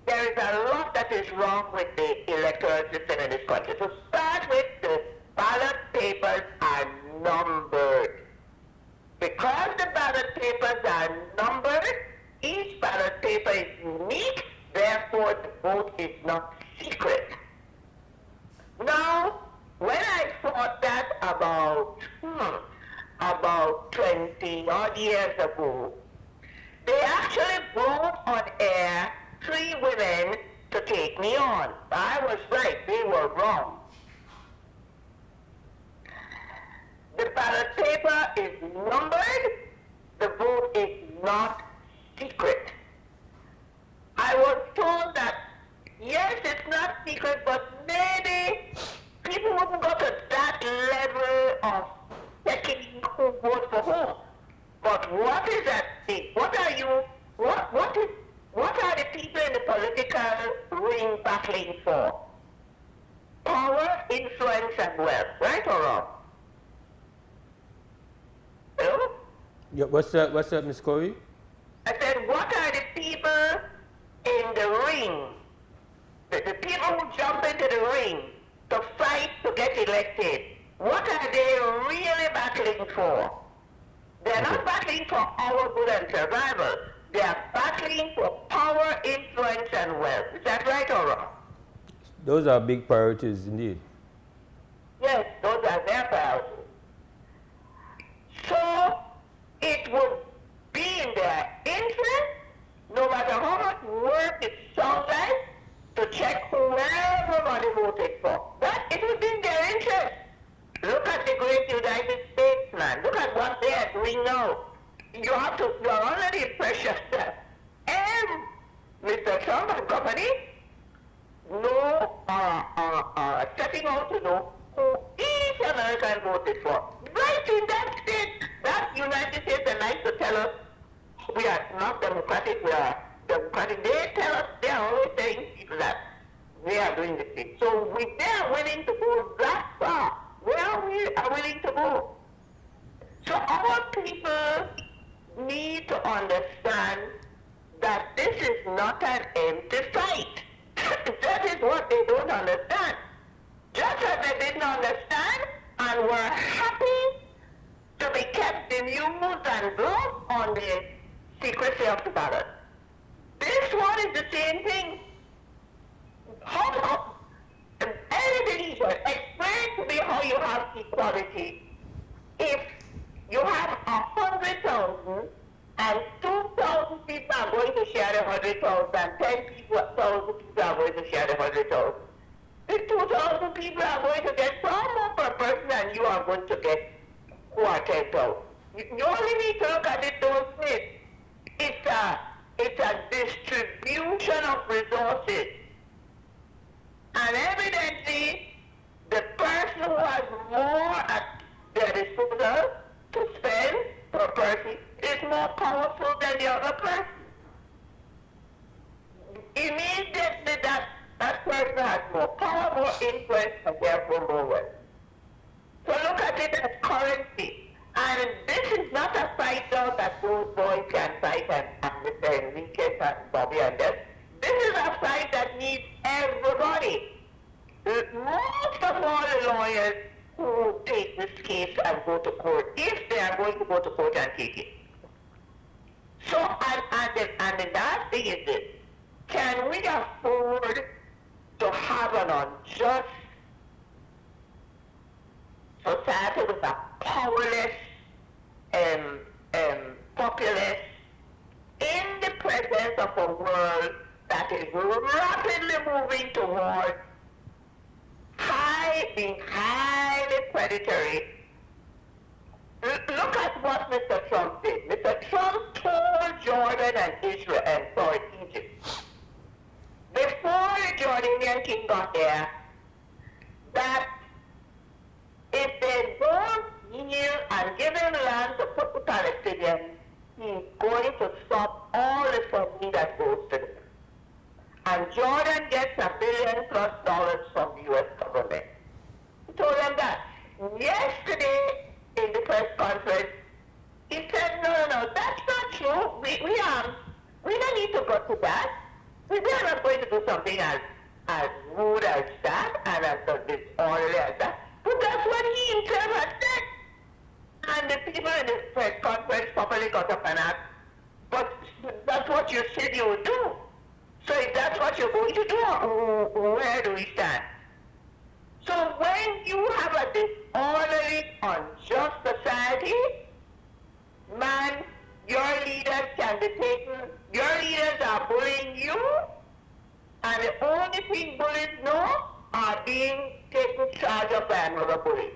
there is a lot that is wrong with the electoral system in this country. So start with the ballot papers are numbered. Because the ballot papers are numbered, each ballot paper is unique, therefore the vote is not secret. Now, when I thought that about 20 odd years ago, they actually brought on air 3 women to take me on. I was right, they were wrong. The ballot paper is numbered, the vote is not secret. I was told that, yes, it's not secret, but maybe people wouldn't go to that level of checking who votes for who. But what is at stake? What are the people in the political ring battling for? Power, influence, and wealth, right or wrong? Hello? Yeah, what's up, Miss Corey? I said, what are the people in the ring? The people who jump into the ring to fight to get elected. What are they really battling for? They're not battling for our good and survival. They are battling for power, influence, and wealth. Is that right or wrong? Those are big priorities indeed. Yes, those are their priorities. So it would be in their interest, no matter how much work it sounds like, to check whoever everybody voted for. But it would be in their interest. Look at the great United States, man. Look at what they are doing now. You're under the impression that Mr. Trump and company setting out to know who each American voted for. Right in that state, that United States that likes to tell us we are not democratic, we are democratic. They tell us, they are always saying that we are doing this thing. So if they are willing to go that far, where we are willing to go. So our people need to understand that this is not an empty fight. That is what they don't understand. Just as they didn't understand and were happy to be kept amused and blown on the secrecy of the ballot. This one is the same thing. Anything equality if you have 100,000 and 2,000 people are going to share the 100,000 and 10,000 people are going to share the 100,000. The 2,000 people are going to get far more per person than you are going to get who are 10,000. You only need to look at it those ways. It's a distribution of resources. And evidently, the person who has more at their disposal to spend per person is more powerful than the other person. Immediately that person has more power, more influence, and therefore more wealth. So look at it as currency. And this is not a fight now that those boys can fight and Enriquez and Bobby and them. This is a fight that needs everybody. Most of all the lawyers who take this case and go to court, if they are going to go to court and take it. So, and the last thing is this: can we afford to have an unjust society with a powerless populace in the presence of a world that is rapidly moving towards being highly predatory? Look at what Mr. Trump did. Mr. Trump told Jordan and Israel and Egypt before the Jordanian king got there that if they don't yield and give him land to put the Palestinians, he's going to stop all the funding that goes to them. And Jordan gets $1 billion+ from the U.S. government. He told them that. Yesterday, in the press conference, he said, no, that's not true. We don't need to go to that. We are not going to do something as rude as that and as disorderly as that. But that's what he himself had said. And the people in the press conference properly got up and asked, but that's what you said you would do. So if that's what you're going to do, where do we stand? So when you have a disorderly, unjust society, man, your leaders can be taken, your leaders are bullying you, and the only thing bullies know are being taken charge of by another bully.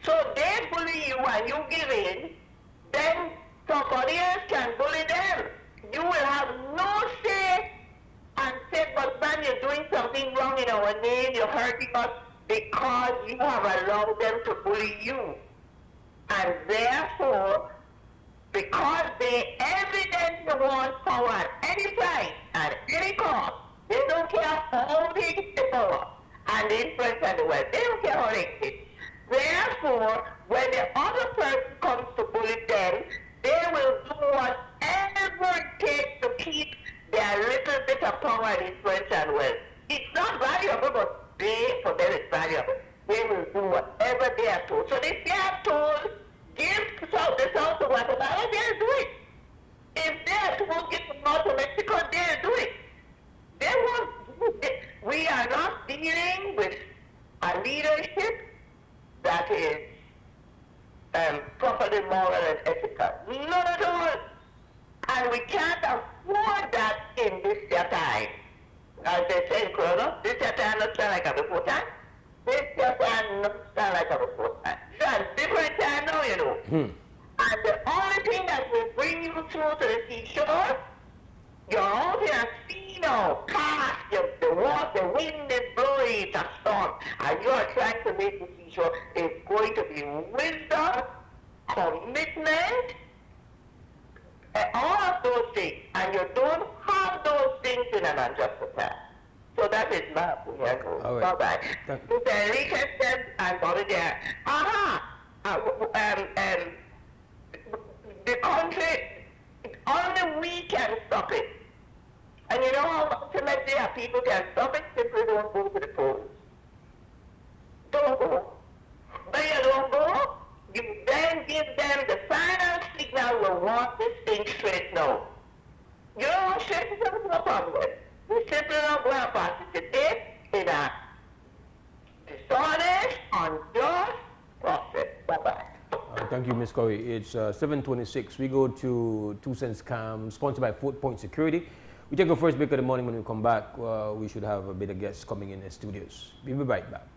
So they bully you and you give in, then somebody else can bully them. You will have no say and say, but man, you're doing something wrong in our name, you're hurting us because you have allowed them to bully you. And therefore, because they evidently want power at any price, at any cost, they don't care how they get the power and the influence and the wealth. They don't care how they get it. Therefore, when the other person comes to bully them, they will do whatever it takes to keep their little bit of power and influence and wealth. It's not valuable, but for them it's valuable. They will do whatever they are told. So if they are told, give the South to Guatemala, they'll do it. If they are told, give the North to Mexico, they'll do it. They won't. We are not dealing with a leadership that is properly moral and ethical. Not at all. And we can't afford that in this time. As they say in Corona, this time not sound like a before time. This time not sound like a before time. It's a different time now, you know. And the only thing that will bring you through to the seashore, you're out in a sea now, cast, the wind is blowing, it's a storm, and you are trying to make the seashore. It's going to be wisdom, commitment, all of those things, and you don't have those things in an unjust society. So that is my opinion. Bye-bye. Mr. Enriquez said, I'm sorry there. The country, only we can stop it. And you know how ultimately people can stop it? Simply don't go to the polls. Don't go. When you don't go, you then give them the final signal, we want this thing straight now. You don't want straight, there's no problem. We simply don't go and participate in a dishonest, unjust, Thank you, Ms. Corey. It's 7:26. We go to 2 Cents Cam, sponsored by 4 Point Security. We take our first break of the morning. When we come back, we should have a bit of guests coming in the studios. We'll be right back.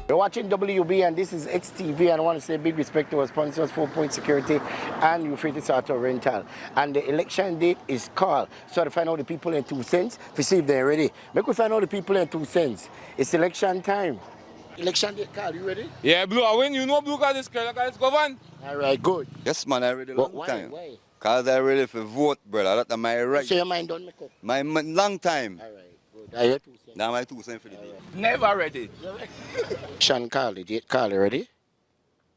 You're watching WB and this is XTV, and I want to say big respect to our sponsors, 4 Point Security and Euphrates Auto Rental. And the election date is called. So to find out the people in 2 Cents, to see if they're ready. Make we find out the people in 2 Cents. It's election time. Election date called, you ready? Yeah, Blue, I win. You know Blue got this girl, it's govern. All right, good. Yes, man, I ready long time. Why? Cause I ready for vote, brother. That's my right. So your mind don't make up? My long time. All right, good. Are you 2 Cents? Now my 2 cents for the day. Never ready. Election call, the date call, you ready?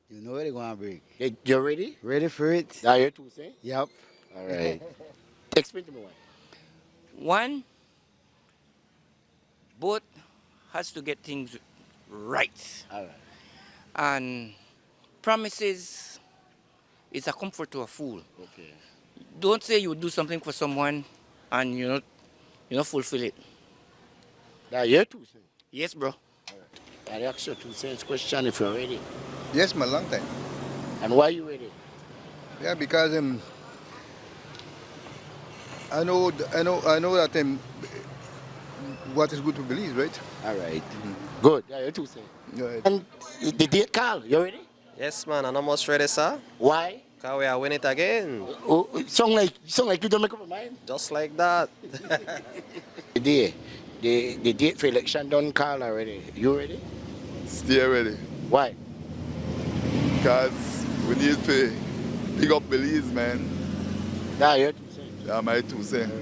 You know where they're going to break. You ready? Ready for it? Are you 2 Cents? Yep. All right. Explain to me why. One, both has to get things right. All right. And promises is a comfort to a fool. Okay. Don't say you do something for someone and you not fulfill it. Now you're 2 Cents? Yes, bro. I ask you 2 Cents question if you're ready. Yes, man, long time. And why you ready? Yeah, because I know that what is good to believe, right? All right. Good. Yeah, you're 2 Cents. Right. And the date call, you ready? Yes, man, I'm almost ready, sir. Why? Because we are win it again. Oh, sound like you don't make up your mind. Just like that. The date for election done call already. You ready? Stay ready. Why? Because we need to pick up Belize, man. Yeah, you're 2 Cents. Yeah, my 2 cents.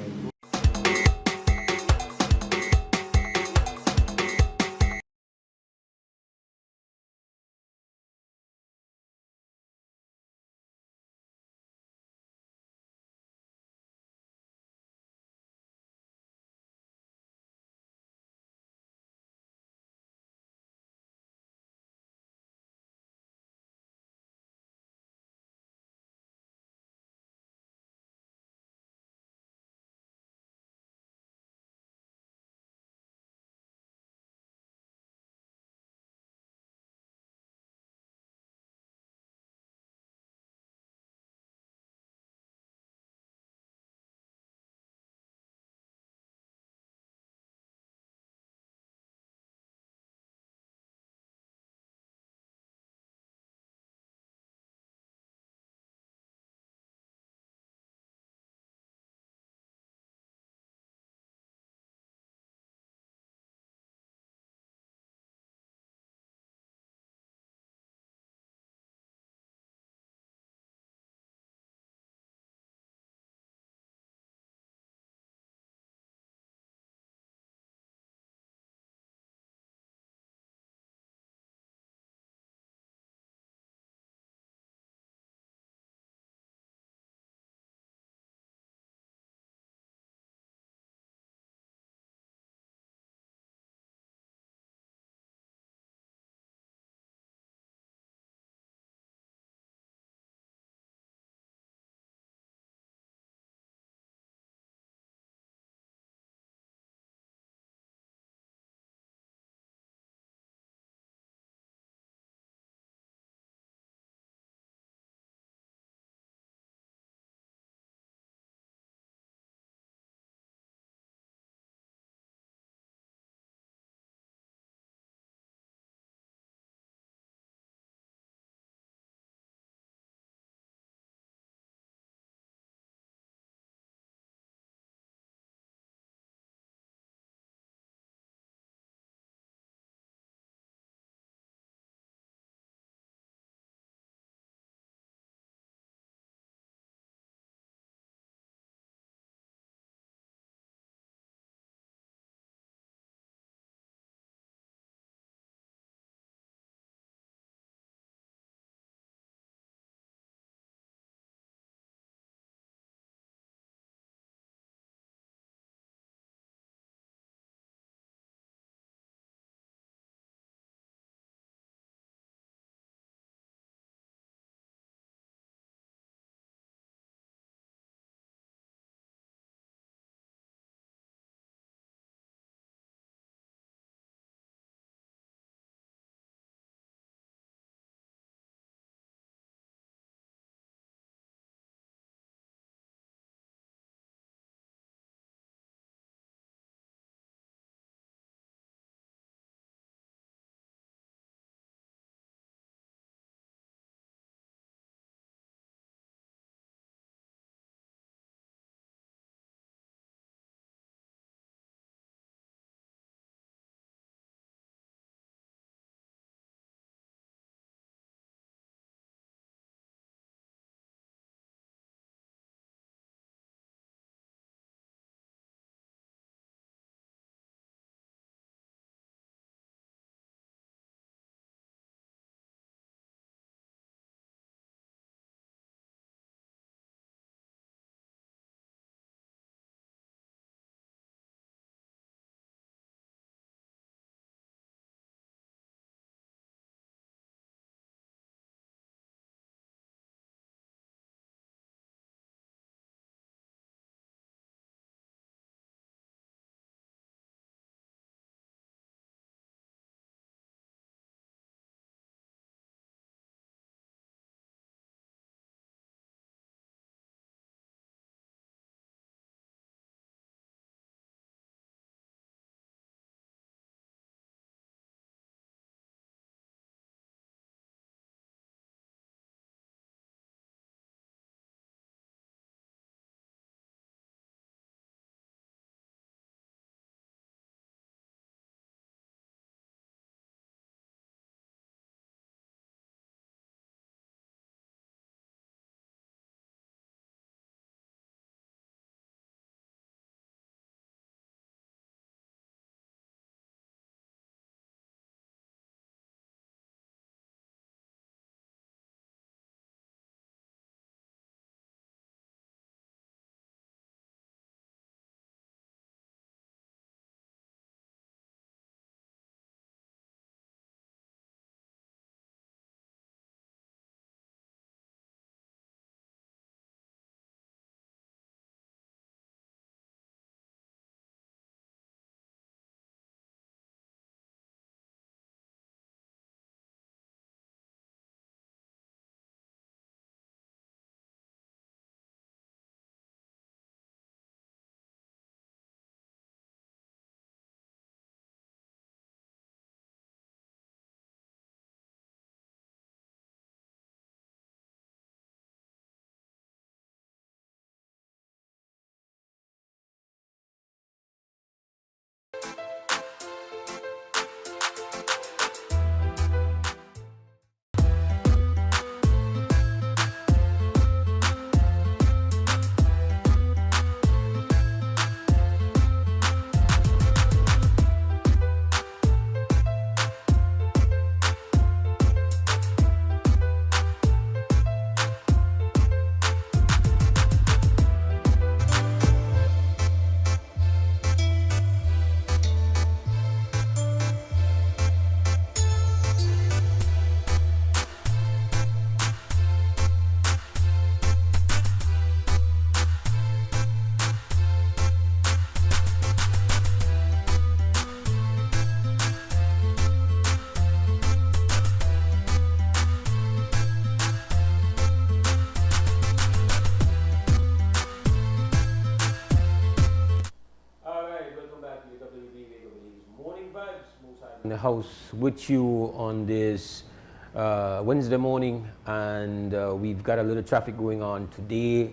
in the house with you on this Wednesday morning, and we've got a little traffic going on today.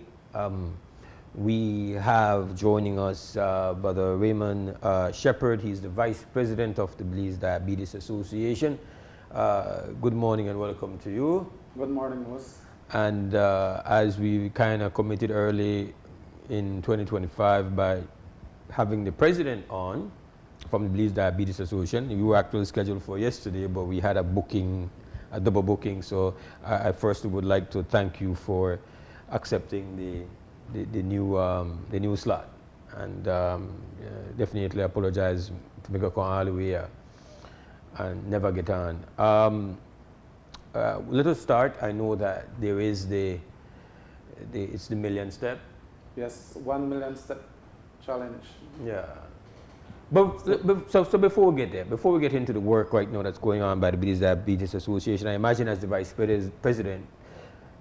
We have joining us Brother Raymond Shepherd. He's the Vice President of the Belize Diabetes Association. Good morning and welcome to you. Good morning, Mose. And as we kind of committed early in 2025 by having the president on from the Belize Diabetes Association, you were actually scheduled for yesterday, but we had a double booking. So I first would like to thank you for accepting the new slot, and definitely apologize to make a call all the way and never get on. Let us start. I know that there is it's the million step. Yes, 1 million step challenge. Yeah. But so before we get there, before we get into the work right now that's going on by the Belize Diabetes Association, I imagine as the Vice President,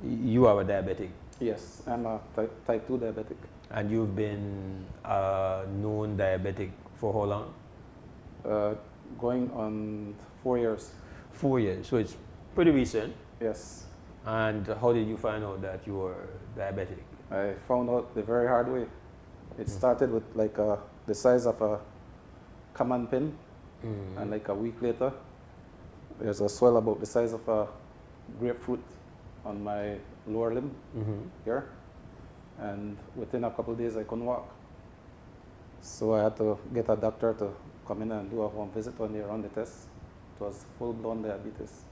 you are a diabetic. Yes, I'm a type 2 diabetic. And you've been a known diabetic for how long? Going on 4 years. 4 years, so it's pretty recent. Yes. And how did you find out that you were diabetic? I found out the very hard way. It started with like the size of a common pin, and like a week later, there's a swell about the size of a grapefruit on my lower limb here, and within a couple of days I couldn't walk. So I had to get a doctor to come in and do a home visit when they run the test. It was full-blown diabetes.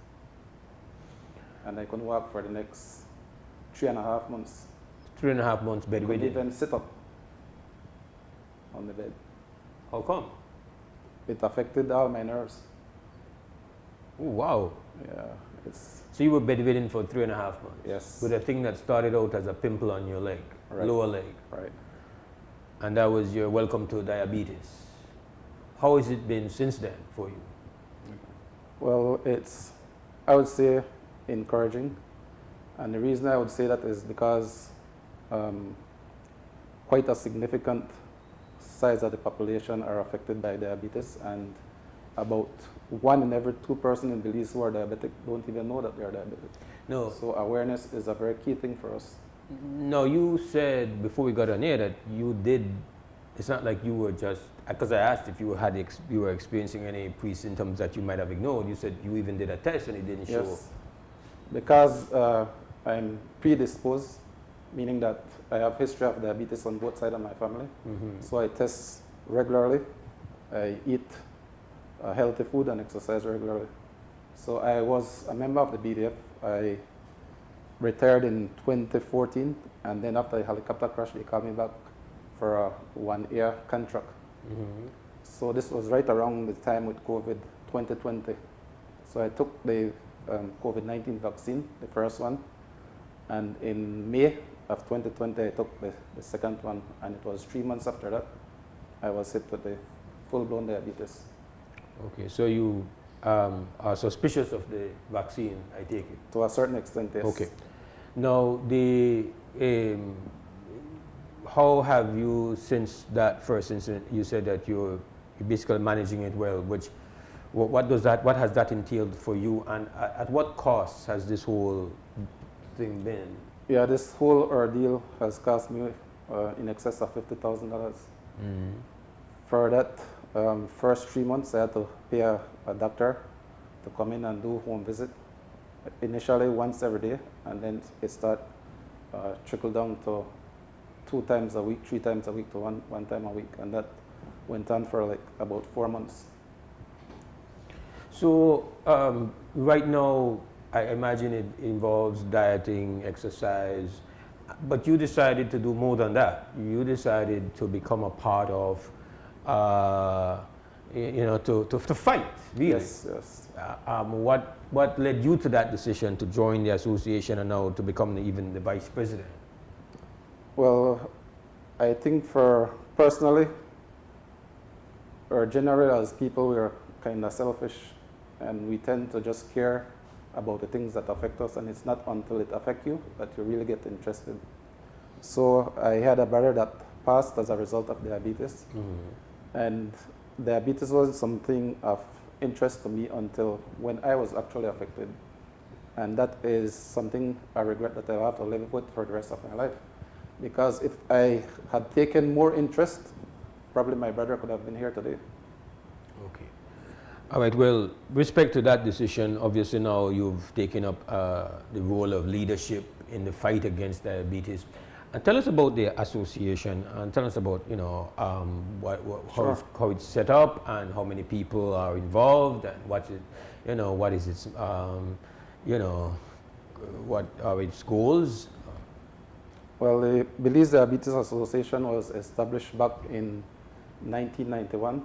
And I couldn't walk for the next 3.5 months. 3.5 months bedridden? Couldn't even sit up on the bed. How come? It affected all my nerves. Oh, wow. Yeah. So you were bedridden for 3.5 months? Yes. With a thing that started out as a pimple on your leg, Right. lower leg. Right. And that was your welcome to diabetes. How has it been since then for you? Well, I would say, encouraging. And the reason I would say that is because quite a significant size of the population are affected by diabetes, and about 1 in every 2 persons in Belize who are diabetic don't even know that they are diabetic. No. So awareness is a very key thing for us. No, you said before we got on air that you did, it's not like you were just, because I asked if you were experiencing any pre-symptoms that you might have ignored. You said you even did a test and it didn't show. Yes, because I'm predisposed, meaning that I have history of diabetes on both sides of my family. So I test regularly. I eat healthy food and exercise regularly. So I was a member of the BDF. I retired in 2014, and then after the helicopter crash, they called me back for a 1-year contract. So this was right around the time with COVID 2020. So I took the COVID-19 vaccine, the first one, and in May of 2020, I took the second one, and it was 3 months after that, I was hit with the full-blown diabetes. Okay, so you are suspicious of the vaccine, I take it? To a certain extent, yes. Okay. Now, how have you, since that first incident, you said that you're basically managing it well, what has that entailed for you, and at what cost has this whole thing been? Yeah, this whole ordeal has cost me in excess of $50,000. For that first 3 months, I had to pay a doctor to come in and do home visit. Initially once every day, and then it started trickle down to 2 times a week, 3 times a week, to one time a week, and that went on for like about 4 months. So right now, I imagine it involves dieting, exercise, but you decided to do more than that. You decided to become a part of, to fight, really. Yes, yes. What led you to that decision to join the association and now to become even the vice president? Well, I think personally, or generally as people, we are kind of selfish, and we tend to just care about the things that affect us, and it's not until it affects you that you really get interested. So I had a brother that passed as a result of diabetes, and diabetes was something of interest to me until when I was actually affected. And that is something I regret that I'll have to live with for the rest of my life. Because if I had taken more interest, probably my brother could have been here today. Okay. All right, well, respect to that decision, obviously now you've taken up the role of leadership in the fight against diabetes. And tell us about the association, and tell us about, you know, Sure. how it's set up and how many people are involved and what is its, you know, what are its goals? Well, the Belize Diabetes Association was established back in 1991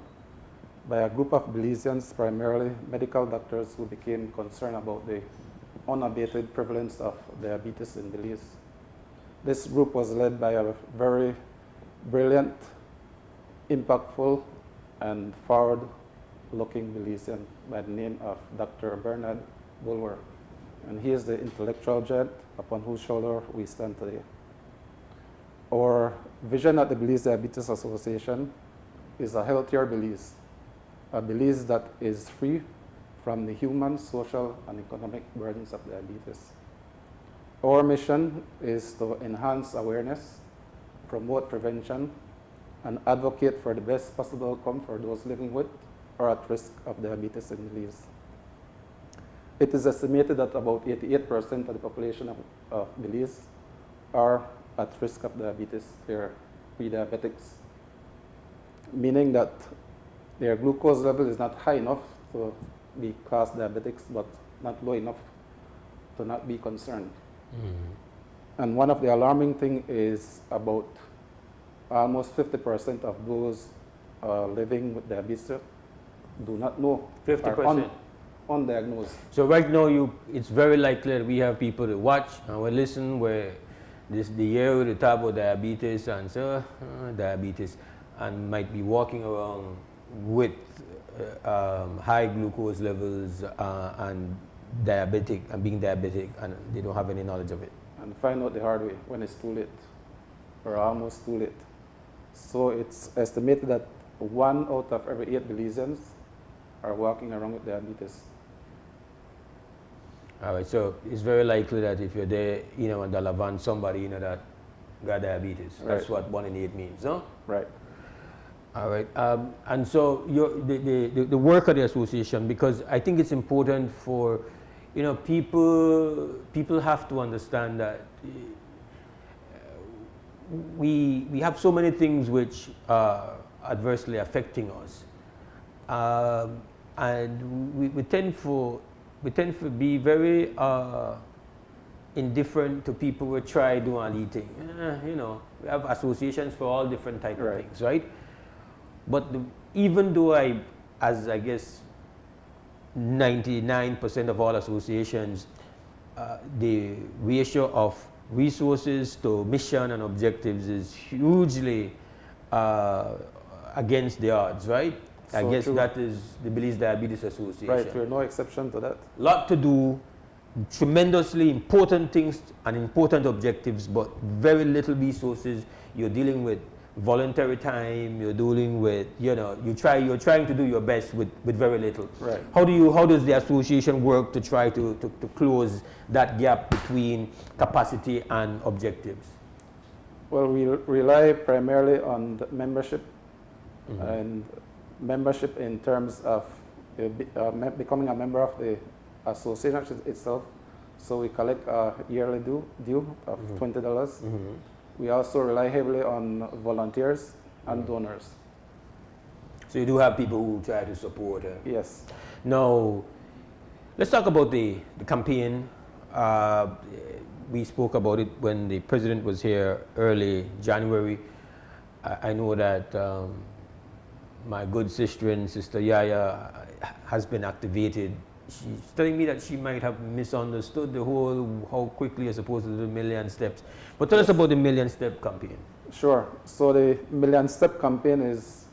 by a group of Belizeans, primarily medical doctors, who became concerned about the unabated prevalence of diabetes in Belize. This group was led by a very brilliant, impactful, and forward-looking Belizean by the name of Dr. Bernard Bulwer. And he is the intellectual giant upon whose shoulder we stand today. Our vision at the Belize Diabetes Association is a healthier Belize, a Belize that is free from the human, social, and economic burdens of diabetes. Our mission is to enhance awareness, promote prevention, and advocate for the best possible outcome for those living with or at risk of diabetes in Belize. It is estimated that about 88% of the population of Belize are at risk of diabetes. They're pre-diabetics, meaning that their glucose level is not high enough to be classed diabetics, but not low enough to not be concerned. And one of the alarming things is about almost 50% of those living with diabetes do not know. 50%? Undiagnosed. So right now, it's very likely that we have people that watch and will listen where the year they talk about diabetes and so diabetes, and might be walking around with high glucose levels and diabetic and being diabetic, and they don't have any knowledge of it. And find out the hard way when it's too late or almost too late. So it's estimated that 1 out of every 8 Belizeans are walking around with diabetes. All right, so it's very likely that if you're there, you know, and Dalavan, somebody, you know, that got diabetes. That's Right. what 1 in 8 means, no? Right. All right, and so the work of the association, because I think it's important for, you know, people have to understand that we have so many things which are adversely affecting us, and we tend to be very indifferent to people who try doing eating. You know, we have associations for all different types of things, right? But even though as I guess 99% of all associations, the ratio of resources to mission and objectives is hugely against the odds, right? I So guess true. that is the Belize Diabetes Association. Right, we're no exception to that. Lot to do, tremendously important things and important objectives, but very little resources. You're dealing with voluntary time, you're dealing with, you know, you're trying to do your best with very little. Right. How does the association work to try to close that gap between capacity and objectives? Well, we rely primarily on the membership, and membership in terms of becoming a member of the association itself. So we collect a yearly due of $20. We also rely heavily on volunteers and donors. So you do have people who try to support. Yes. Now, let's talk about the campaign. We spoke about it when the president was here early January. I know that my good sister and Sister Yaya has been activated. She's telling me that she might have misunderstood the whole, how quickly you're supposed to do the million steps. But tell us about the million step campaign. Sure. So the Million Step campaign is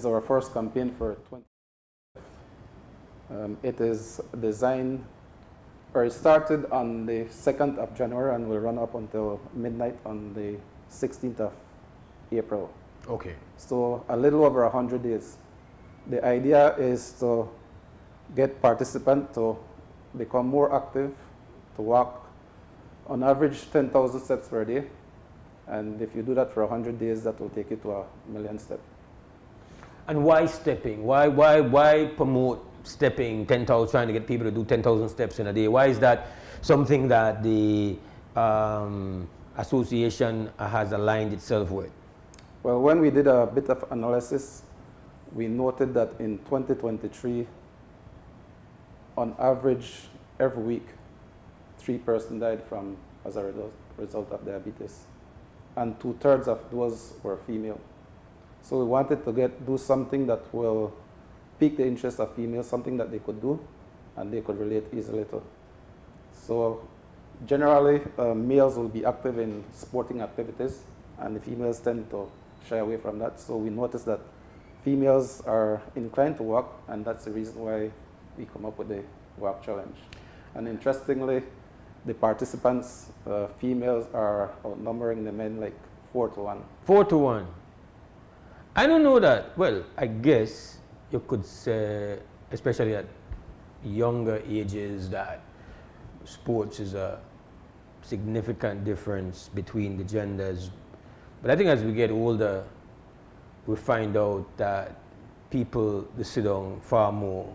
our first campaign for 20. It is designed, or it started on the 2nd of January and will run up until midnight on the 16th of April. Okay. So a little over 100 days. The idea is to get participants to become more active, to walk on average 10,000 steps per day. And if you do that for 100 days, that will take you to 1,000,000 steps. And why stepping? Why promote stepping 10,000, trying to get people to do 10,000 steps in a day? Why is that something that the association has aligned itself with? Well, when we did a bit of analysis, we noted that in 2023, on average, every week, 3 persons died as a result of diabetes. And 2/3 of those were female. So we wanted to do something that will pique the interest of females, something that they could do and they could relate easily to. So generally, males will be active in sporting activities, and the females tend to shy away from that. So we noticed that females are inclined to walk, and that's the reason why we come up with the walk challenge. And interestingly, the participants, females are outnumbering the men like 4-1. 4-1. I don't know that. Well, I guess you could say, especially at younger ages, that sports is a significant difference between the genders. But I think as we get older, we find out that people they sit down far more.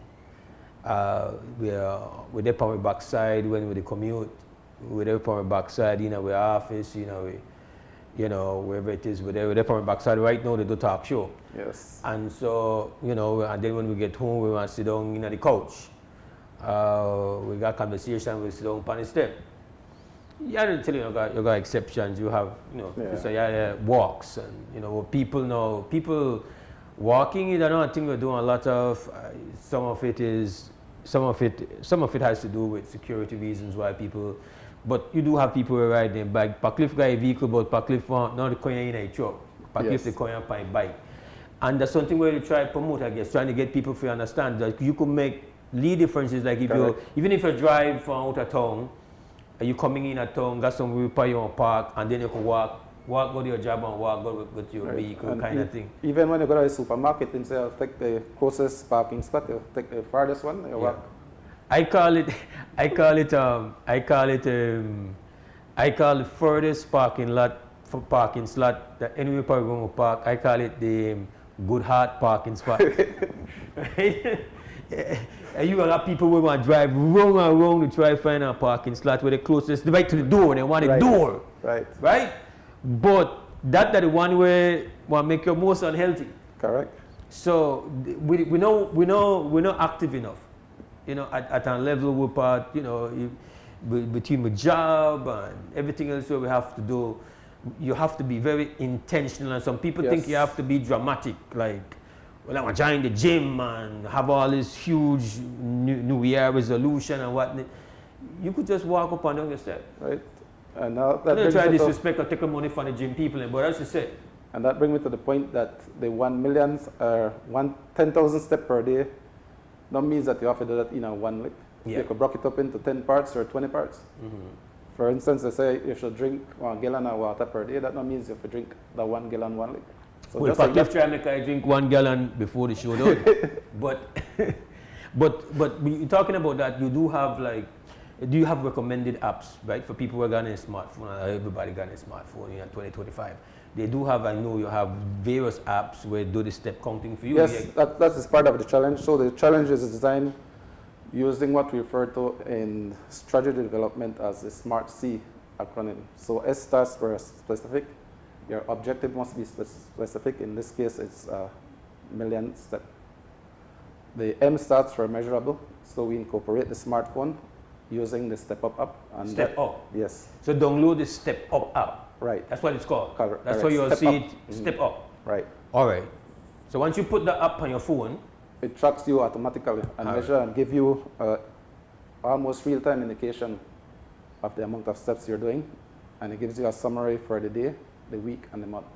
We're there on the backside when we commute. We're there on the backside, you know, we're office, wherever it is, we're there on the backside. Right now, they do talk show. Yes. And so, and then when we get home, we want to sit down on the couch. We got conversation, we sit down on the step. Yeah, I don't tell you, you got exceptions. You have, walks, and people walking. I don't think we're doing a lot of. Some of it has to do with security reasons why people. But you do have people who ride their bike. Pacliff got a vehicle, but Pacliff not the coin in a truck. Pacliff the coin on a bike, and that's something where you try to promote. I guess trying to get people to understand that you could make lead differences. Like even if you drive from out of town. Are you coming in at town, got some repair you on park, and then you can walk go to your job and walk go to your vehicle and kind of thing. Even when you go to the supermarket, instead of take the closest parking spot, you take the farthest one, you walk. I call the furthest parking slot that anywhere probably going to park. I call it the Good Heart parking spot. And you got people who want to drive wrong and wrong to try to find a parking slot where the closest, right to the door, they want the door. Right? But that's the one where will make you most unhealthy. Correct. So we're not active enough. At a level we're part, between the job and everything else where we have to do, you have to be very intentional. And some people think you have to be dramatic, like, well, I'm going to join the gym and have all this huge New Year resolution and whatnot. You could just walk up and down your step. Right. And now that don't try to disrespect or take money from the gym people, but as you said. And that brings me to the point that the 1,000,000 10,000 steps per day, that means that you have to do that in a one lick. You could break it up into 10 parts or 20 parts. For instance, they say you should drink 1 gallon of water per day. That means you have to drink that 1 gallon 1 lick. So well, if I try to make I drink 1 gallon before the show done. but you're talking about that, you do have do you have recommended apps, right, for people who are getting a smartphone? Everybody got a smartphone in 2025. They do have, I know you have various apps where do the step counting for you. Yes, that's part of the challenge. So the challenge is designed using what we refer to in strategy development as the SMART C acronym. So S stands for specific. Your objective must be specific. In this case, it's 1,000,000 steps. The M stands for measurable. So we incorporate the smartphone using the Step Up app. And Step Up? Yes. So download the Step Up app. Right. That's what it's called. Correct. That's why you'll see it, Step Up. Right. All right. So once you put the app on your phone, it tracks you automatically and measure and give you almost real-time indication of the amount of steps you're doing, and it gives you a summary for the day, the week, and the month.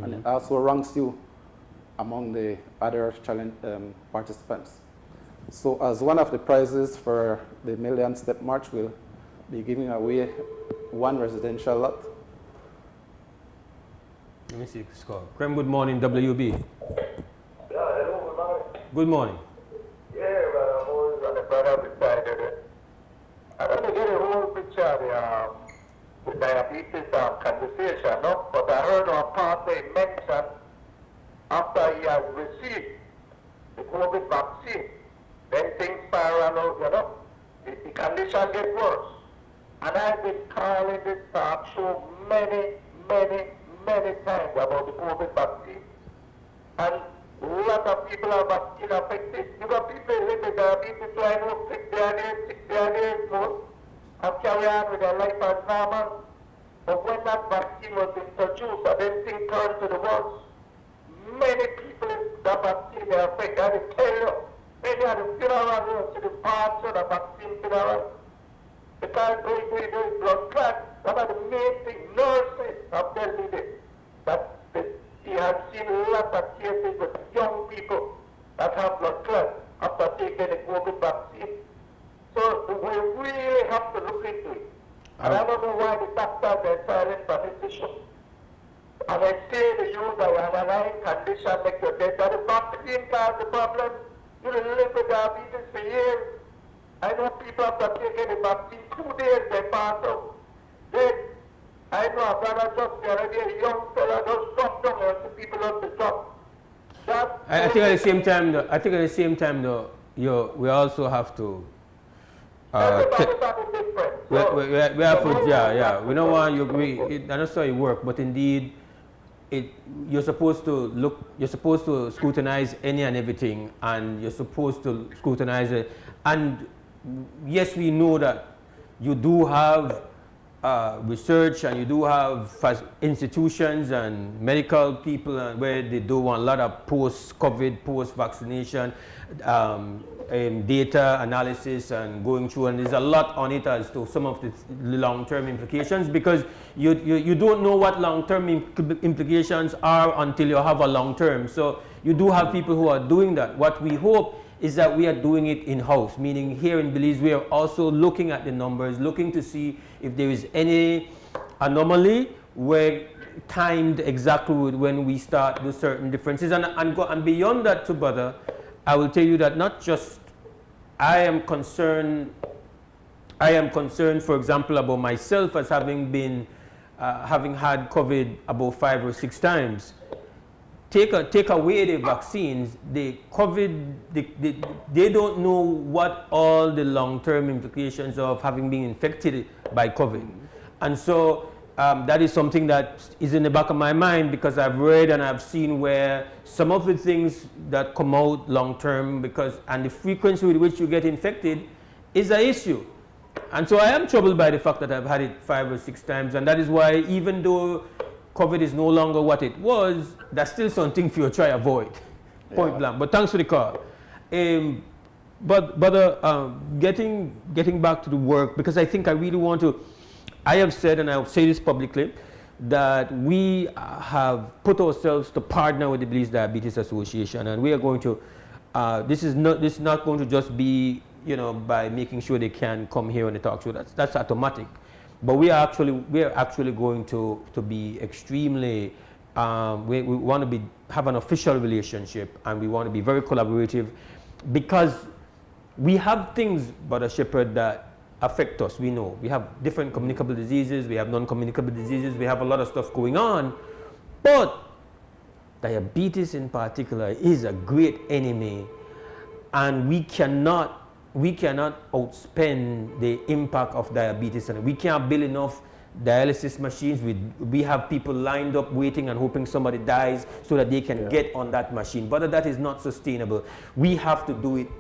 And it also ranks you among the other challenge participants. So as one of the prizes for the 1,000,000 Step March, we'll be giving away 1 residential lot. Let me see the score. Good morning, WB. Yeah, hello, good morning. Good morning. Yeah, brother Mose and the brother beside it. I don't get a whole picture of the diabetes conversation, no? But I heard our pastor mention after he has received the COVID vaccine, then things spiral out, you know? The condition gets worse. And I've been calling this talk show many times about the COVID vaccine. And a lot of people are vaccine affected. You got people who live with diabetes who I know 60 days more and carry on with their life as normal. But when that vaccine was introduced and then things turned to the worst, many people that vaccine they affect. I will tell you, many of the funeral to the parts of the vaccine funeral. Because they do blood clot. One of the main things, nurses have told me this, that he has seen a lot of cases with young people that have blood clot after taking the COVID vaccine. So we really have to look into it. And I don't know why the doctors are silent on this issue. And I say to you that an underlying condition like your death, that the vaccine caused the problem. You will live with diabetes for years. I know people after taking the vaccine 2 days they pass out. Then I know a brother just the other day, a young fella just dropped down and the people on the top. I think at the same time though, we also have to we have to, we don't want you, I don't say it work, but indeed, you're supposed to scrutinize any and everything, and you're supposed to scrutinize it. And yes, we know that you do have research and you do have institutions and medical people where they do want a lot of post-COVID, post-vaccination data analysis and going through, and there's a lot on it as to some of the long-term implications, because you don't know what long-term implications are until you have a long-term. So you do have people who are doing that. What we hope is that we are doing it in-house, meaning here in Belize we are also looking at the numbers, looking to see if there is any anomaly where timed exactly when we start with certain differences. And beyond that, to brother, I will tell you that not just I am concerned, for example, about myself as having been, having had COVID about 5 or 6 times. Take away the vaccines, the COVID, they don't know what all the long-term implications of having been infected by COVID. And so that is something that is in the back of my mind, because I've read and I've seen where some of the things that come out long-term, and the frequency with which you get infected is an issue. And so I am troubled by the fact that I've had it 5 or 6 times, and that is why, even though COVID is no longer what it was, that's still something for you to try to avoid, point blank. But thanks for the call. But getting back to the work, because I think I really want to, I have said, and I'll say this publicly, that we have put ourselves to partner with the Belize Diabetes Association, and we are going to, this is not going to just be, by making sure they can come here on the talk show. That's automatic. But we are actually going to be extremely, we want to have an official relationship, and we want to be very collaborative, because we have things, Brother Shepherd, that affect us. We know we have different communicable diseases, we have non-communicable diseases, we have a lot of stuff going on, but diabetes in particular is a great enemy, and we cannot outspend the impact of diabetes, and we can't build enough dialysis machines. We have people lined up waiting and hoping somebody dies so that they can get on that machine. But that is not sustainable. We have to do it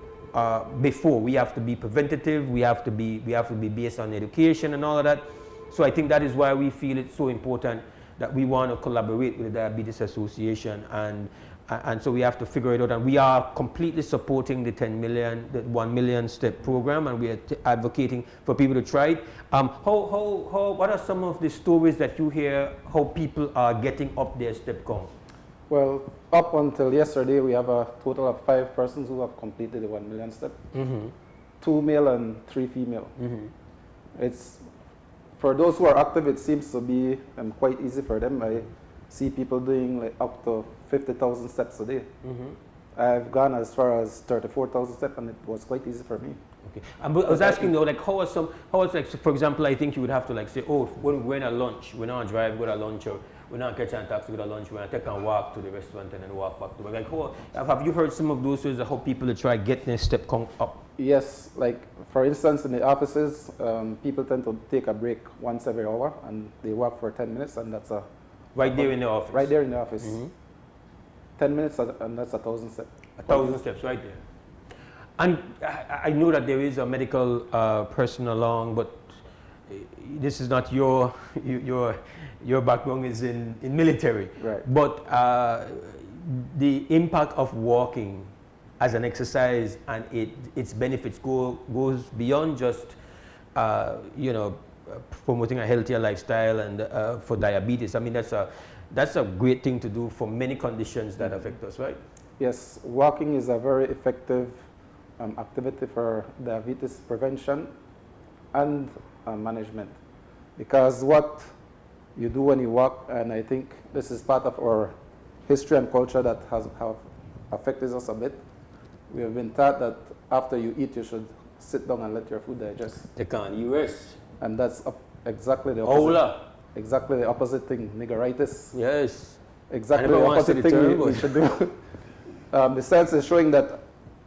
before. We have to be preventative. We have to be based on education and all of that. So I think that is why we feel it's so important that we want to collaborate with the Diabetes Association, and so we have to figure it out, and we are completely supporting the 10 million, the 1 million step program, and we are advocating for people to try it. What are some of the stories that you hear, how people are getting up their step count? Well, up until yesterday, we have a total of 5 persons who have completed the 1 million step. 2 male and 3 female. It's, for those who are active, it seems to be quite easy for them. I see people doing like up to 50,000 steps a day. I've gone as far as 34,000 steps, and it was quite easy for me. Okay. But I was asking though, like how is like, so for example, I think you would have to like say, oh, when we're at lunch, we're not drive, go to lunch, or we're not catching a taxi, go to lunch, we're not take a walk to the restaurant and then walk back to work. Like have you heard some of those ways of how people to try getting their step count up? Yes, like for instance, in the offices, people tend to take a break once every hour, and they walk for 10 minutes, and that's a... Right there in the office? Right there in the office. 10 minutes, and that's 1,000 steps. 1,000 steps, right there. And I know that there is a medical person along, but this is not your background is in military. Right. But the impact of walking as an exercise and its benefits goes beyond just promoting a healthier lifestyle and for diabetes. I mean, that's a great thing to do for many conditions that affect us, right? Yes, walking is a very effective activity for diabetes prevention and management, because what you do when you walk, and I think this is part of our history and culture that have affected us a bit. We have been taught that after you eat, you should sit down and let your food digest. They can't. You rest. And that's exactly the opposite. Hola. Exactly the opposite thing. Niggeritis. Yes. Exactly the opposite thing you should do. The science is showing that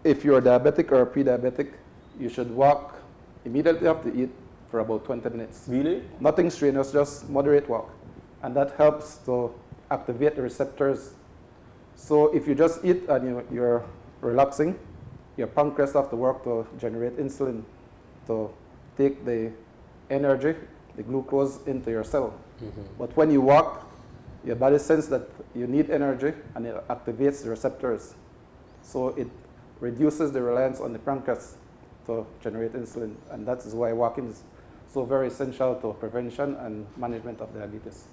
if you're diabetic or pre-diabetic, you should walk immediately after you eat for about 20 minutes. Really? Nothing strenuous, just moderate walk. And that helps to activate the receptors. So if you just eat and you're relaxing, your pancreas have to work to generate insulin to take the energy, the glucose, into your cell. But when you walk, your body senses that you need energy and it activates the receptors. So it reduces the reliance on the pancreas to generate insulin. And that is why walking is so very essential to prevention and management of diabetes.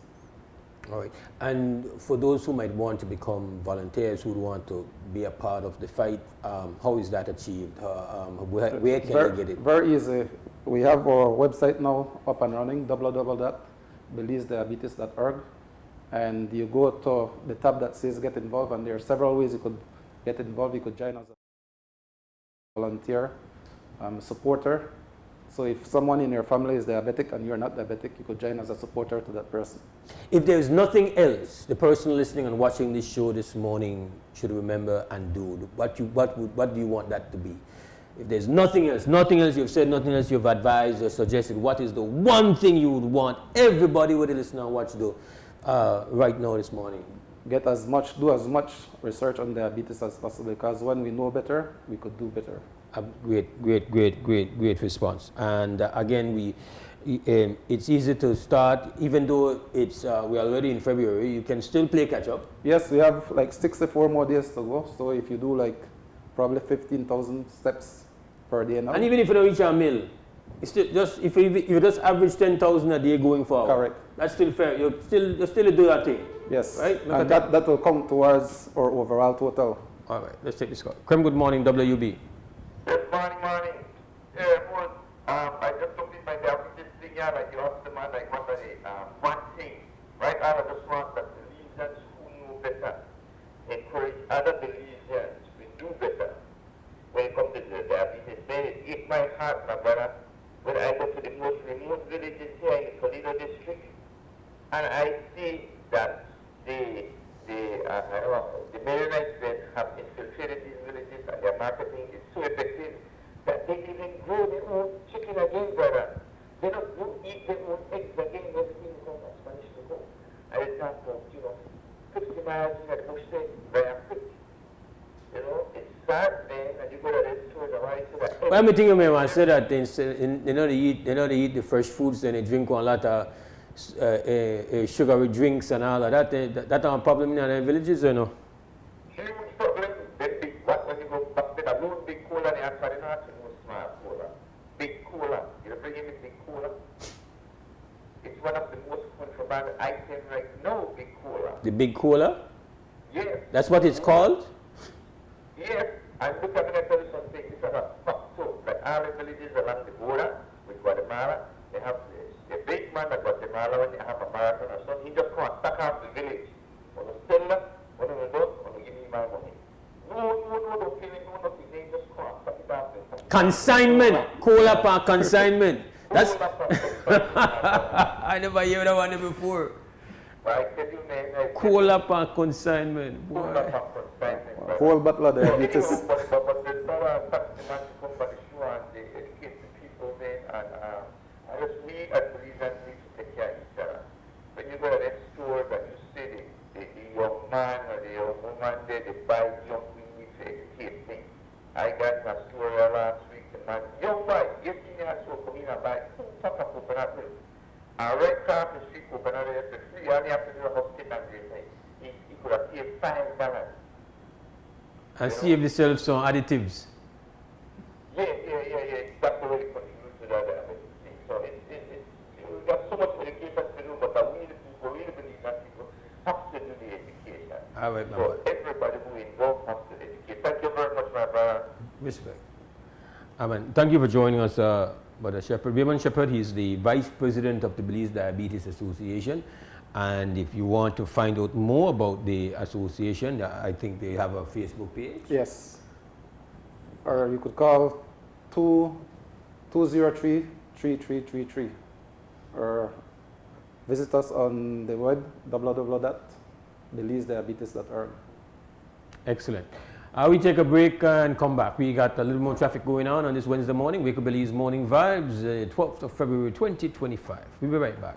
All right. And for those who might want to become volunteers, who want to be a part of the fight, how is that achieved? Where can they get it? Very easy. We have our website now up and running, www.belizediabetes.org. And you go to the tab that says Get Involved, and there are several ways you could get involved. You could join as a volunteer, supporter. So if someone in your family is diabetic and you're not diabetic, you could join as a supporter to that person. If there's nothing else, the person listening and watching this show this morning should remember and do, what do you want that to be? If there's nothing else, you've said nothing else, you've advised or suggested, what is the one thing you would want everybody with a listener and watch do right now this morning? Do as much research on diabetes as possible, because when we know better, we could do better. Great response. And again, it's easy to start, even though it's we're already in February. You can still play catch up. Yes, we have like 64 more days to go. So if you do like probably 15,000 steps per day now. And even if you don't reach a mill, it's still just if you just average 10,000 a day going forward. Correct. That's still fair. You still do that thing. Yes. Right. And that will come towards our overall total. All right. Let's take this call. Krem, good morning, WUB. Good morning. I just looked in my diabetes thing and I asked the man like what are they? One thing, right? I just want that Belizeans who know better encourage other Belizeans to do better when it comes to the diabetes. Then it hit my heart, my brother, when I go to the most remote villages here in the Toledo district, and I see that the Mennonites have infiltrated these villages and their marketing is so effective that they even grow their own chicken again, brother. They don't eat their own eggs again, everything is on Spanish to go. And it's not about, 50 miles in the bush there, very quick. It's sad, man, and you go to the stores and right to that. Well, I'm thinking, man, I said that they eat the fresh foods, then they drink a lot of sugary drinks and all of that. That's not a problem in the villages, you know. Huge problem. Then big, what when you go back then, a little big cola, they actually not no small cola. Big cola. You bring in the big cola. It's one of the most contraband items right now, big cola. The big cola? Yes. That's what it's called? Yes. And look, I'm going to tell you something. This is a fact. So, like all the villages along the border with Guatemala, they have the big man at Guatemala when they have a marathon or something, he just come and stack off the village. When you sell that, when you don't, when you give me my money. Consignment. Cola Park consignment. That's. I never heard that one before. Cola Park consignment. Boy. Whole bottle of diabetes. When you go to that store that you see the young man or the young woman there, they buy young women to educate things. I got my store last week, the man, young boy, get in there, so come in and buy 2 pack of coconut milk. And red carpet street coconut milk for free, all you have to do is hospital and they he could have paid $5. And see if they sell some additives. Yeah. That's the way it contributes to that. So we've got so much education to do, but we really believe that people have to do the education. All right, my so boy. everybody who involved has to educate. Thank you very much, my brother. Respect. Amen. Thank you for joining us, Brother Shepherd. Raymond Shepherd, he's the Vice President of the Belize Diabetes Association. And if you want to find out more about the association, I think they have a Facebook page. Yes. Or you could call 203-3333 or visit us on the web www.belizediabetes.org. Excellent. We take a break and come back. We got a little more traffic going on this Wednesday morning. Wake Up Belize Morning Vibes, 12th of February 2025. We'll be right back.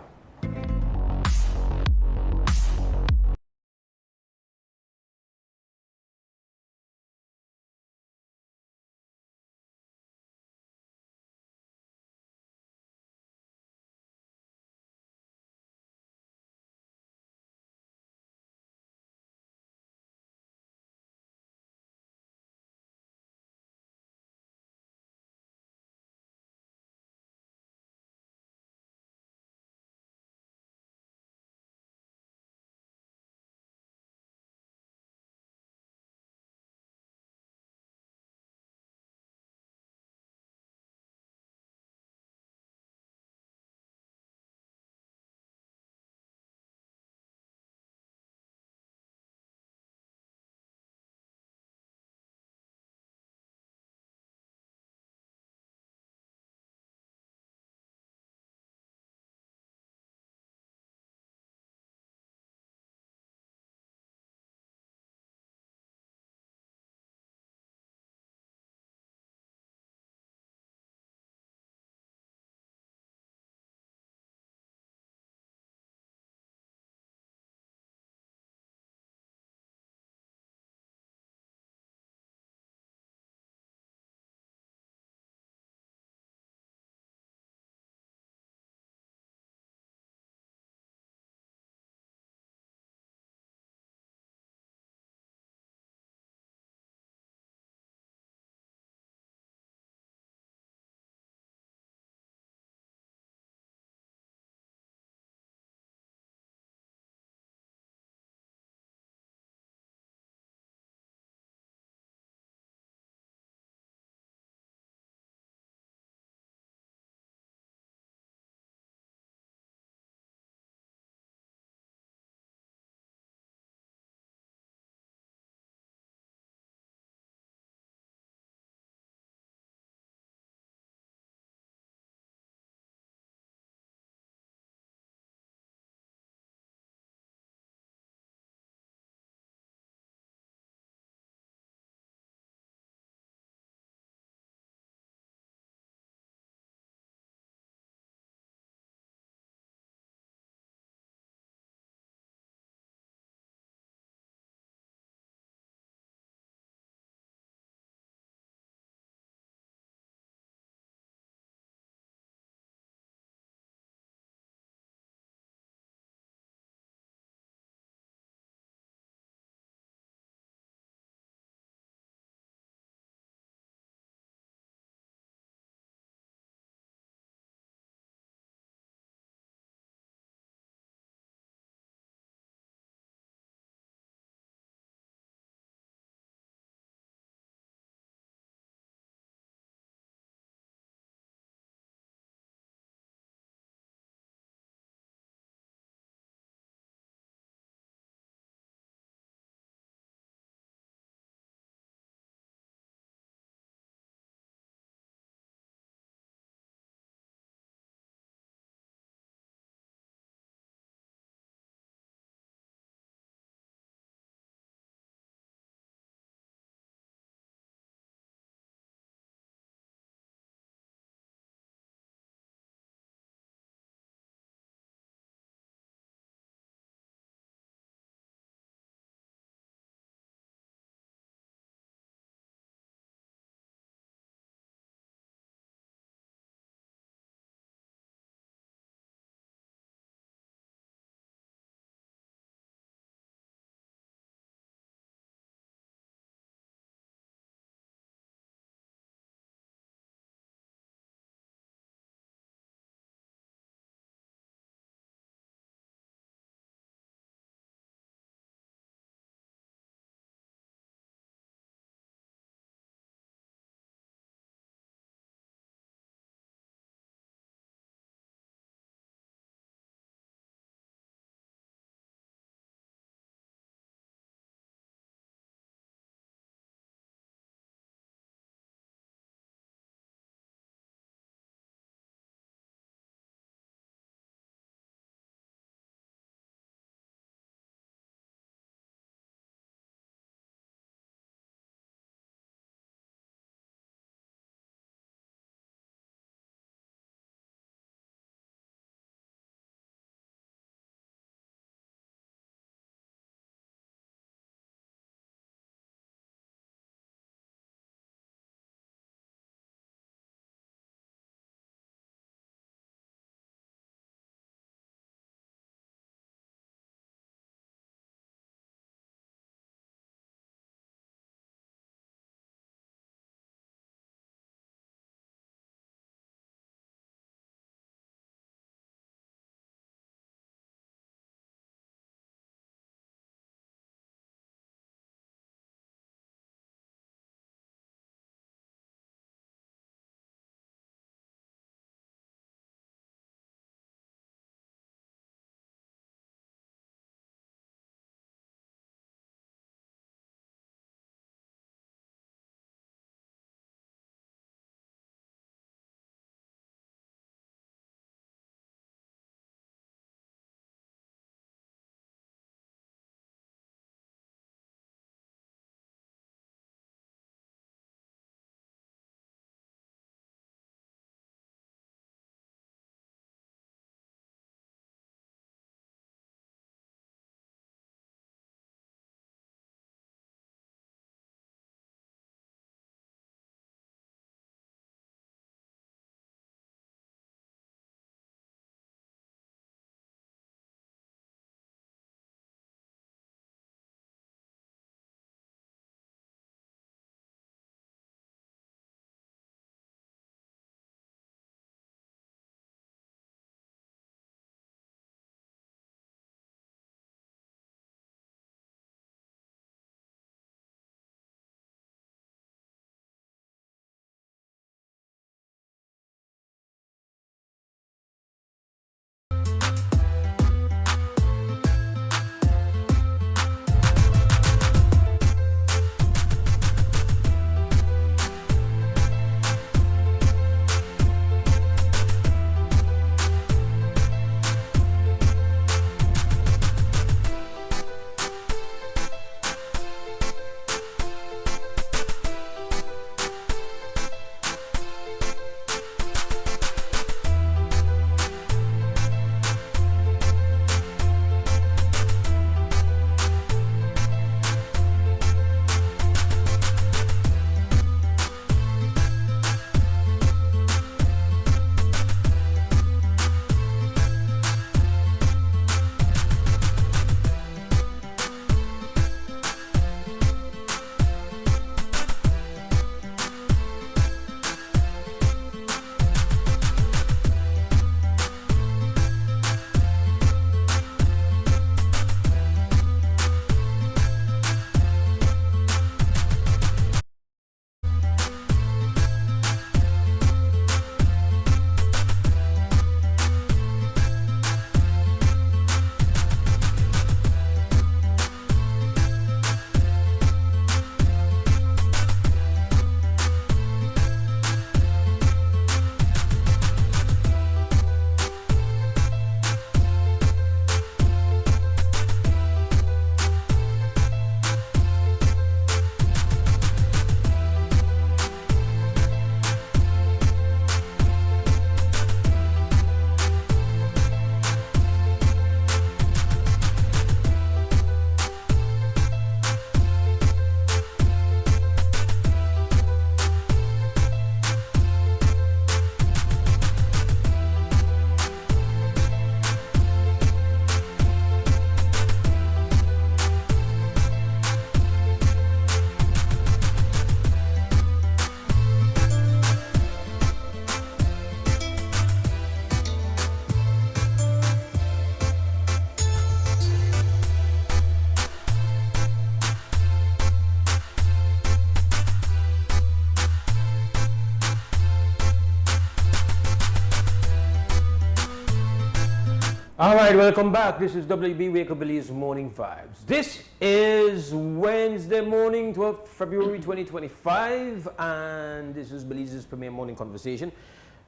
All right, welcome back. This is WB Wake Up Belize Morning Vibes. This is Wednesday morning, 12th February 2025, and this is Belize's premier morning conversation.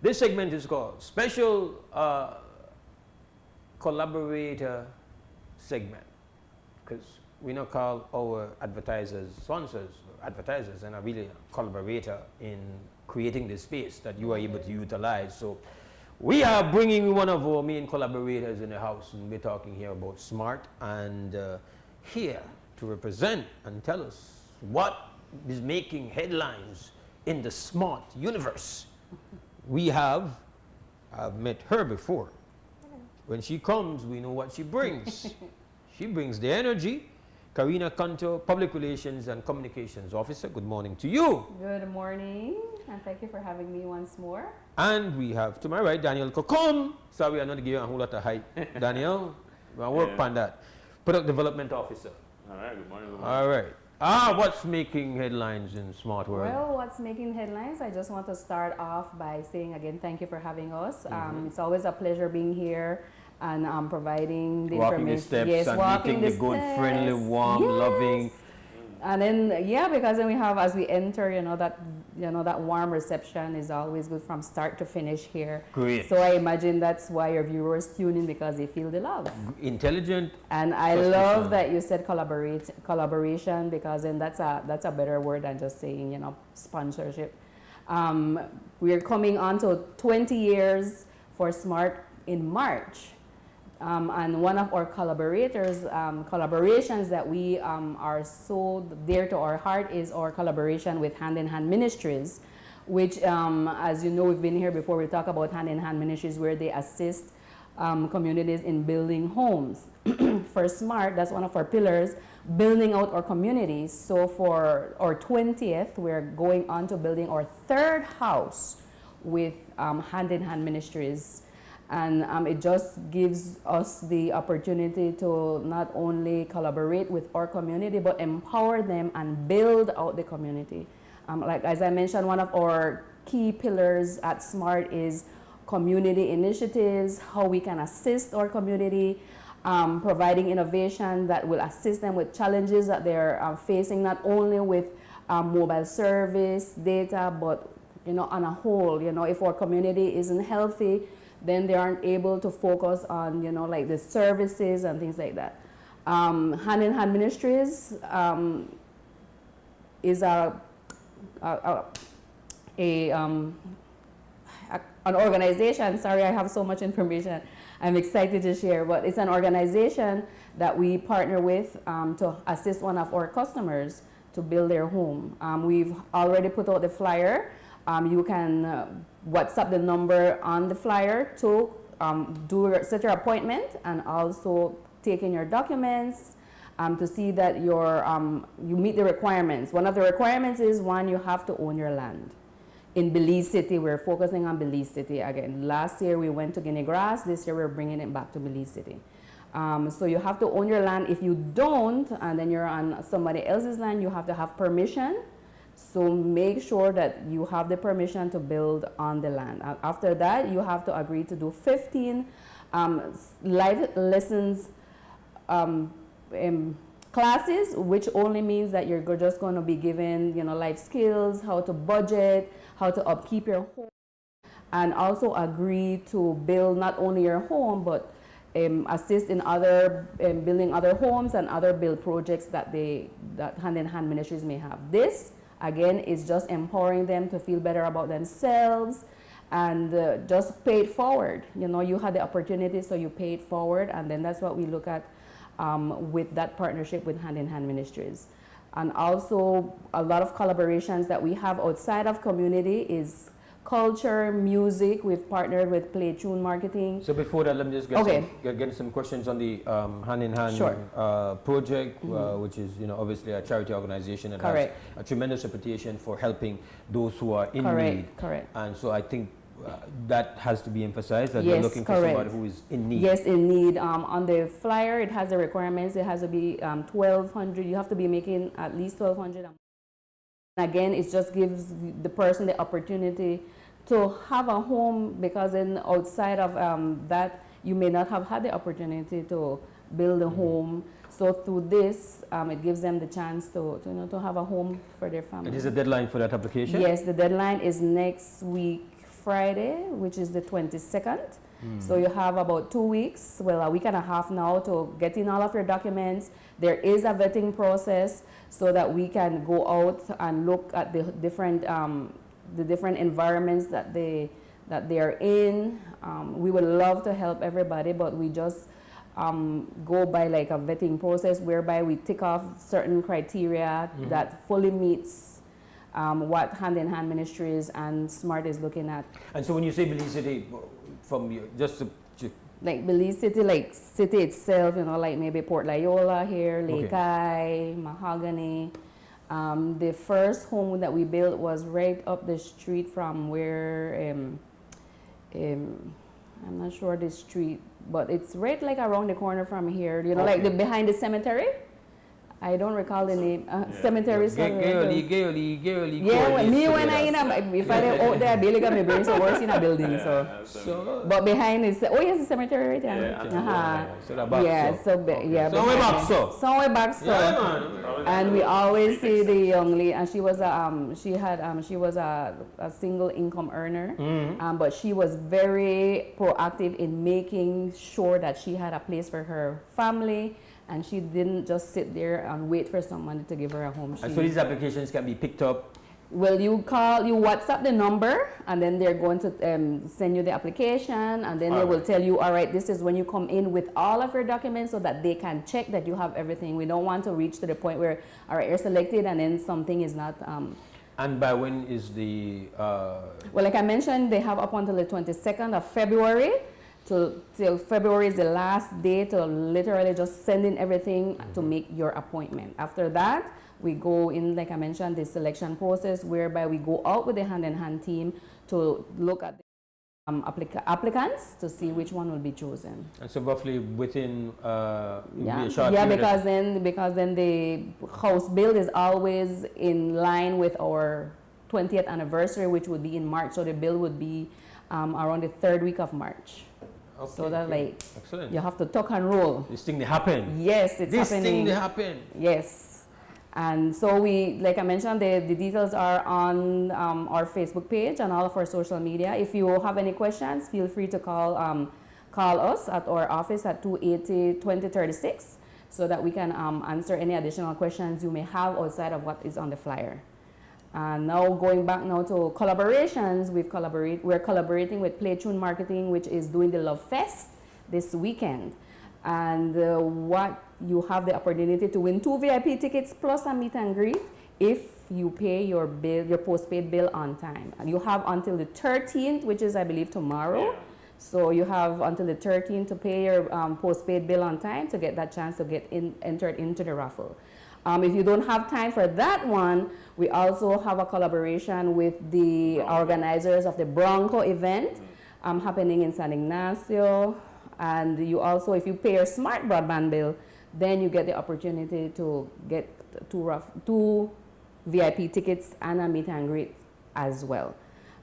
This segment is called Special Collaborator Segment, because we now call our advertisers sponsors, advertisers, and are really a collaborator in creating the space that you are able to utilize. So we are bringing one of our main collaborators in the house, and we're talking here about SMART, and here to represent and tell us what is making headlines in the SMART universe. I've met her before. When she comes, we know what she brings. She brings the energy. Karina Kanto, Public Relations and Communications Officer, good morning to you. Good morning, and thank you for having me once more. And we have to my right, Daniel Kokom. Sorry, I'm not giving a whole lot of hype. Daniel, we'll work on that. Product Development Officer. All right, good morning. All right. What's making headlines in Smart World? Well, what's making headlines? I just want to start off by saying again, thank you for having us. It's always a pleasure being here and providing the walking information. The steps yes, and walking meeting the good, friendly, warm, loving. And then because then we have, as we enter, that warm reception is always good from start to finish here. Great. So I imagine that's why your viewers tune in, because they feel the love. Intelligent. And I love that you said collaboration, because then that's a better word than just saying sponsorship. We're coming on to 20 years for SMART in March. And one of our collaborations that we are so dear to our heart is our collaboration with Hand in Hand Ministries, which, as you know, we've been here before. We talk about Hand in Hand Ministries, where they assist communities in building homes. For SMART, that's one of our pillars, building out our communities. So for our 20th, we're going on to building our third house with Hand in Hand Ministries. And it just gives us the opportunity to not only collaborate with our community, but empower them and build out the community. Like as I mentioned, one of our key pillars at SMART is community initiatives, how we can assist our community, providing innovation that will assist them with challenges that they're facing, not only with mobile service, data, but on a whole. If our community isn't healthy, then they aren't able to focus on, like the services and things like that. Hand in Hand Ministries is an organization. Sorry, I have so much information. I'm excited to share, but it's an organization that we partner with to assist one of our customers to build their home. We've already put out the flyer. You can WhatsApp the number on the flyer to set your appointment, and also take in your documents to see that you meet the requirements. One of the requirements is, one, you have to own your land. In Belize City, we're focusing on Belize City again. Last year we went to Guinea Grass. This year we're bringing it back to Belize City. So you have to own your land. If you don't, and then you're on somebody else's land, you have to have permission. So make sure that you have the permission to build on the land. After that, you have to agree to do 15 live lessons classes, which only means that you're just going to be given, life skills, how to budget, how to upkeep your home, and also agree to build not only your home, but assist in other building other homes and other build projects that Hand in Hand Ministries may have. This again is just empowering them to feel better about themselves, and just pay it forward. You had the opportunity, so you pay it forward, and then that's what we look at with that partnership with Hand in Hand Ministries. And also a lot of collaborations that we have outside of community is culture, music. We've partnered with Play Tune Marketing. So before that, let me just get some questions on the Hand in Hand project, which is obviously a charity organization that has a tremendous reputation for helping those who are in need. Correct. And so I think that has to be emphasized, that you're looking for somebody who is in need. Yes, in need. On the flyer, it has the requirements. It has to be 1,200. You have to be making at least 1,200. Again, it just gives the person the opportunity to have a home, because then outside of that, you may not have had the opportunity to build a home. So through this, it gives them the chance to to have a home for their family. And is a deadline for that application? Yes, the deadline is next week, Friday, which is the 22nd. So you have about 2 weeks, well, a week and a half now to get in all of your documents. There is a vetting process so that we can go out and look at the different environments that they are in. We would love to help everybody, but we just go by like a vetting process whereby we tick off certain criteria that fully meets what Hand in Hand Ministries and SMART is looking at. And so when you say Belize City, from your, just to like Belize City, like city itself, like maybe Port Loyola here, Lake Eye, Mahogany. The first home that we built was right up the street from where, I'm not sure the street, but it's right like around the corner from here, like behind the cemetery. I don't recall the name. Cemetery. Girly. Yeah, me when I if I out there, I barely got my brain so worse in a building. So, but behind is the cemetery right there. Somewhere back so. And we always see the young lady, and she was a single income earner, but she was very proactive in making sure that she had a place for her family. And she didn't just sit there and wait for someone to give her a home. And so these applications can be picked up? Well, you WhatsApp the number, and then they're going to send you the application, and then they will tell you, all right, this is when you come in with all of your documents so that they can check that you have everything. We don't want to reach to the point where, all right, you're selected, and then something is not... And by when is the... Well, like I mentioned, they have up until the 22nd of February. Till February is the last day to literally just send in everything to make your appointment. After that, we go in, like I mentioned, the selection process whereby we go out with the hand-in-hand team to look at the applicants to see which one will be chosen. And so roughly within a short period because then the house build is always in line with our 20th anniversary, which would be in March. So the build would be around the 3rd week of March. Okay, so that excellent. You have to tuck and roll. This thing they happen. Yes, it's happening. This thing they happen. Yes. And so we, like I mentioned, the details are on our Facebook page and all of our social media. If you have any questions, feel free to call us at our office at 280-2036 so that we can answer any additional questions you may have outside of what is on the flyer. And now going back now to collaborations, we're collaborating with Play Tune Marketing, which is doing the Love Fest this weekend. And what you have the opportunity to win 2 VIP tickets plus a meet and greet if you pay your bill, your postpaid bill on time. And you have until the 13th, which is I believe tomorrow. Yeah. So you have until the 13th to pay your postpaid bill on time to get that chance to get entered into the raffle. If you don't have time for that one, we also have a collaboration with the organizers of the Bronco event happening in San Ignacio. And you also, if you pay your smart broadband bill, then you get the opportunity to get 2 VIP tickets and a meet and greet as well.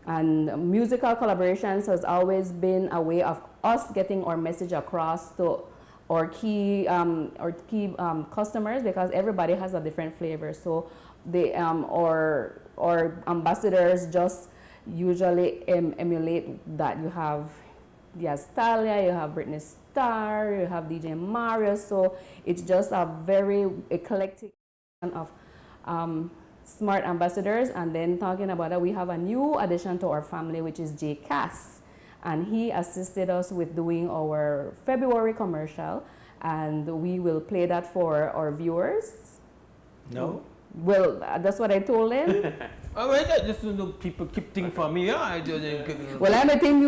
And musical collaborations has always been a way of us getting our message across to our key customers, because everybody has a different flavor. So they our ambassadors just usually emulate that. You have Stalia, you have Britney Star, you have DJ Mario. So it's just a very eclectic of smart ambassadors. And then talking about that, we have a new addition to our family, which is Jay Cass. And he assisted us with doing our February commercial, and we will play that for our viewers. No? Well, that's what I told him. All right, I just don't know, people keep things from me. Well, I'm a thing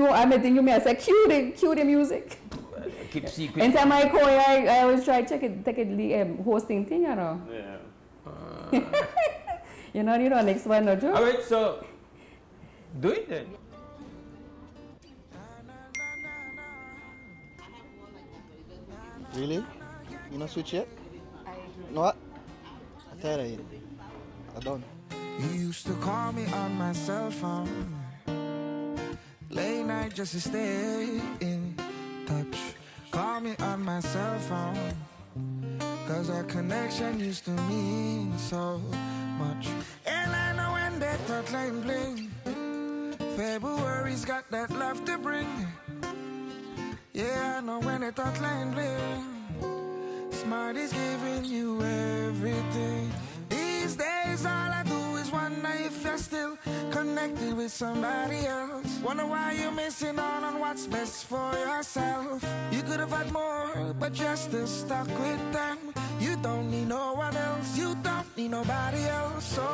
you may say, cue the music. Keep secret. Anytime I call, I always try to take it hosting thing, Yeah. You know, next one, no joke. All right, so do it then. Really? You not switch yet? You know what? I'm tired of it. I'm done. You used to call me on my cell phone, late night just to stay in. touch. Call me on my cell phone, 'cause our connection used to mean so much. And I know when that touch line bling, February's got that love to bring. Yeah, I know when that touch line bling, Smart is giving you everything. These days all I do is wonder if you're still connected with somebody else. Wonder why you're missing out on what's best for yourself. You could have had more, but you're still stuck with them. You don't need no one else, you don't need nobody else. So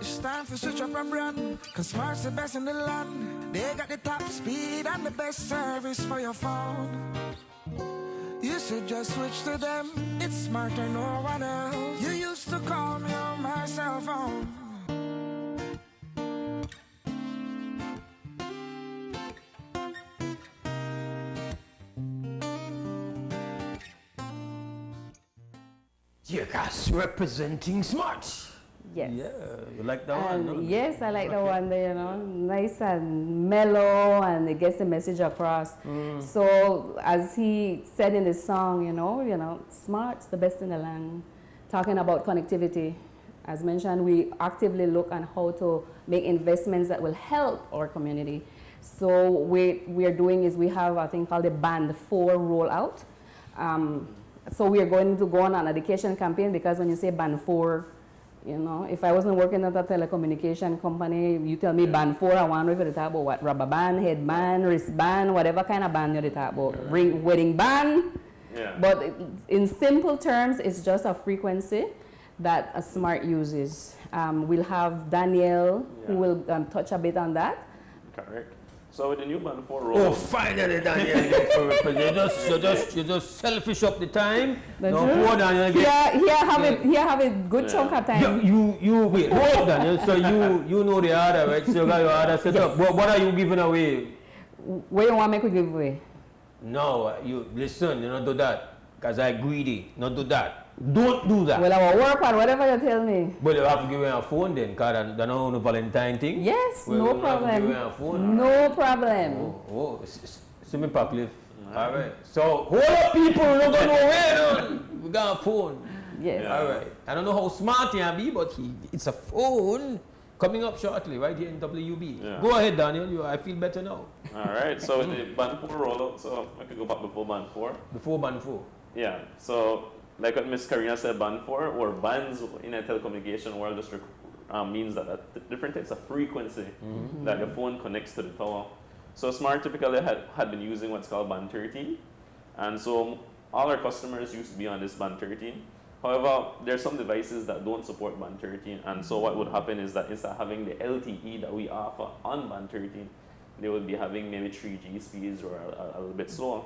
it's time to switch up a brand, 'cause Smart's the best in the land. They got the top speed and the best service for your phone. You should just switch to them. It's smarter, no one else. You used to call me on my cell phone. You guys representing Smart. Yes. Yeah, you like that And one? No? yes, I like the one there, you know, nice and mellow, and it gets the message across. So as he said in the song, you know, Smart's the best in the land. Talking about connectivity, as mentioned, we actively look on how to make investments that will help our community. So what we are doing is we have a thing called the Band 4 rollout. So we are going to go on an education campaign, because when you say Band 4, you know, if I wasn't working at a telecommunication company, you tell me Band 4, I want to talk about what? Rubber band, headband, wristband, whatever kind of band you talk about. Ring, wedding band. Yeah. But in simple terms, it's just a frequency that a Smart uses. We'll have Daniel who will touch a bit on that. Correct. So with the new Band 4 Oh, rollout. finally, Daniel. you just selfish up the time. That's No, true. poor Daniel. Here have a good chunk of time. You wait, hold on, Daniel. So you know the order, right? So you got your order set up. What are you giving away? What you want me to give away? No, you listen. You don't do that, cause I greedy. Not do that. Don't do that. Well, I will work on whatever you tell me. But you have to give me a phone then, cause that's not a Valentine thing. Yes, Well, no you have to problem. give me a phone. No problem. Oh, semi Packliff. All right. So hold up, people. We're not going nowhere. We got a phone. Yes. All right. I don't know how smart he be, but it's a phone coming up shortly right here in WUB. Yeah. Go ahead, Daniel. I feel better now. All right. So with the Band 4 rollout, so I could go back before Band 4. Before Band 4. Yeah. So like what Miss Karina said, Band 4 or bands in a telecommunication world just means that different types of frequency that your phone connects to the tower. So Smart typically had been using what's called Band 13, and so all our customers used to be on this Band 13. However, there are some devices that don't support Band 13, and so what would happen is that instead of having the LTE that we offer on Band 13, they would be having maybe 3G speeds or a little bit slower.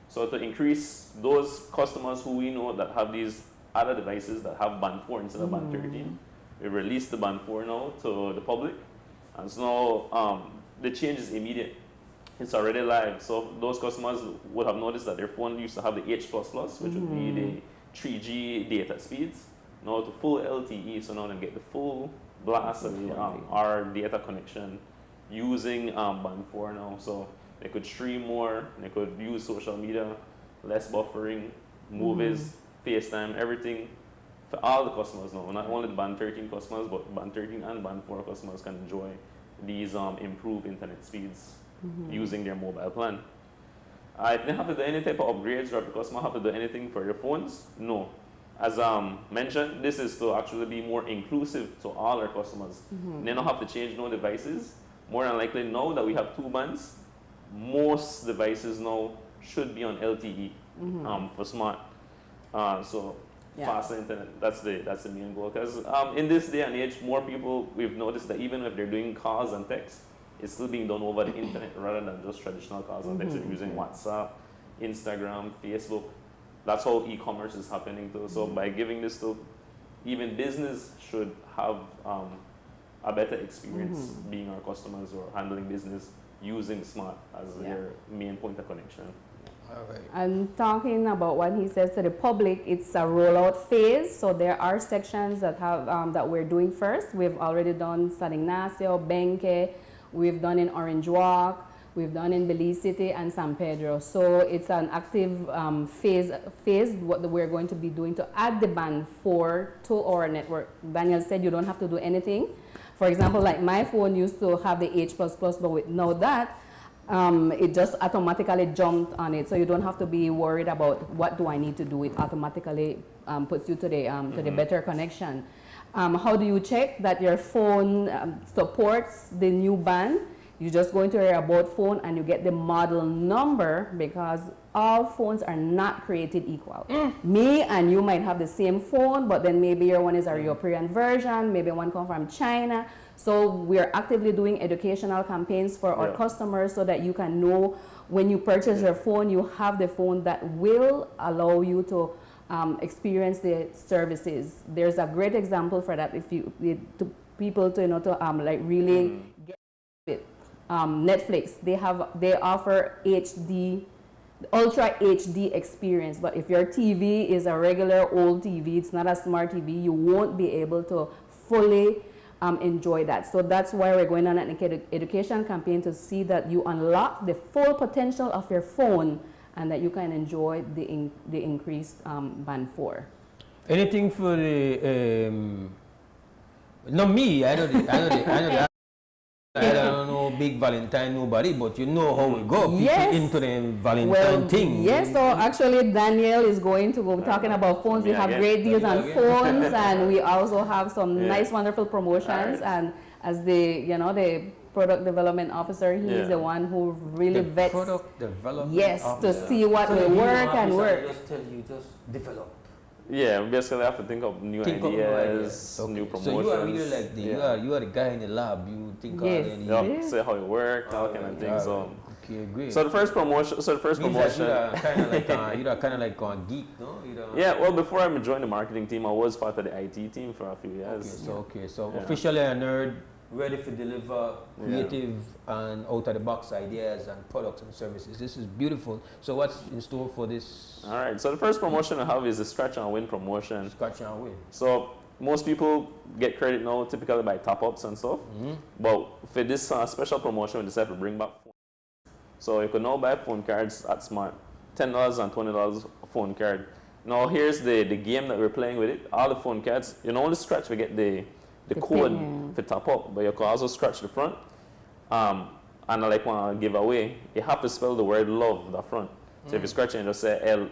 So to increase those customers who we know that have these other devices that have Band 4 instead of Band 13, we released the Band 4 now to the public, and so now the change is immediate. It's already live. So those customers would have noticed that their phone used to have the H++, which would be the 3G data speeds, now to full LTE, so now they get the full blast of our data connection using Band 4 now. So they could stream more, they could use social media, less buffering, movies, FaceTime, everything for all the customers now. Not only the Band 13 customers, but Band 13 and Band 4 customers can enjoy these improved internet speeds using their mobile plan. If they have to do any type of upgrades or if the customer have to do anything for their phones, no. As mentioned, this is to actually be more inclusive to all our customers. They don't have to change no devices. More than likely, now that we have 2 bands, most devices now should be on LTE for Smart. So faster internet, that's the main goal. Because in this day and age, more people, we've noticed that even if they're doing calls and texts, it's still being done over the internet rather than just traditional calls and texts. They're using WhatsApp, Instagram, Facebook. That's how e-commerce is happening too. So by giving this to even business should have a better experience being our customers or handling business using Smart as their main point of connection. And talking about what he says to the public, it's a rollout phase. So there are sections that have that we're doing first. We've already done San Ignacio, Benque. We've done in Orange Walk. We've done in Belize City and San Pedro. So it's an active phase what we're going to be doing to add the band 4 to our network. Daniel said you don't have to do anything. For example, like my phone used to have the H++, but with now that, it just automatically jumped on it. So you don't have to be worried about what do I need to do. It automatically puts you to the better connection. How do you check that your phone supports the new band? You just go into your about phone and you get the model number, because all phones are not created equal. Me and you might have the same phone, but then maybe your one is a European version, maybe one comes from China. So we're actively doing educational campaigns for our customers so that you can know when you purchase your phone, you have the phone that will allow you to experience the services. There's a great example for that if you to people to like really get it. Netflix, they offer HD, ultra HD experience, but if your TV is a regular old TV, it's not a smart TV, you won't be able to fully enjoy that. So that's why we're going on an education campaign to see that you unlock the full potential of your phone and that you can enjoy the increased band 4. Anything for the not me, I know the I don't know big Valentine nobody, but you know how we go. People into the Valentine thing. Yes, so actually Daniel is going to go talking about phones. We have great deals on phones, and we also have some nice, wonderful promotions. And as the product development officer, he is the one who really vets. Product development to see what will work and work. Just tell you, just develop. Yeah, we basically have to think of new ideas, new promotions. So you are really like you are the guy in the lab. You think of it. Say how it works, all kind of things. Okay, great. So the first promotion. You're kind of like a geek, no? Yeah. Well, before I joined the marketing team, I was part of the IT team for a few years. So officially a nerd, ready to deliver creative and out-of-the-box ideas and products and services. This is beautiful. So what's in store for this? All right. So the first promotion I have is the Scratch and Win promotion. Scratch and Win. So most people get credit now typically by top-ups and stuff. But for this special promotion, we decided to bring back phone. So you can now buy phone cards at Smart. $10 and $20 a phone card. Now here's the game that we're playing with it. All the phone cards, you know, only scratch we get the code for top up, but you can also scratch the front. And I like want to give away, you have to spell the word love the front. So if you scratch it and just say L,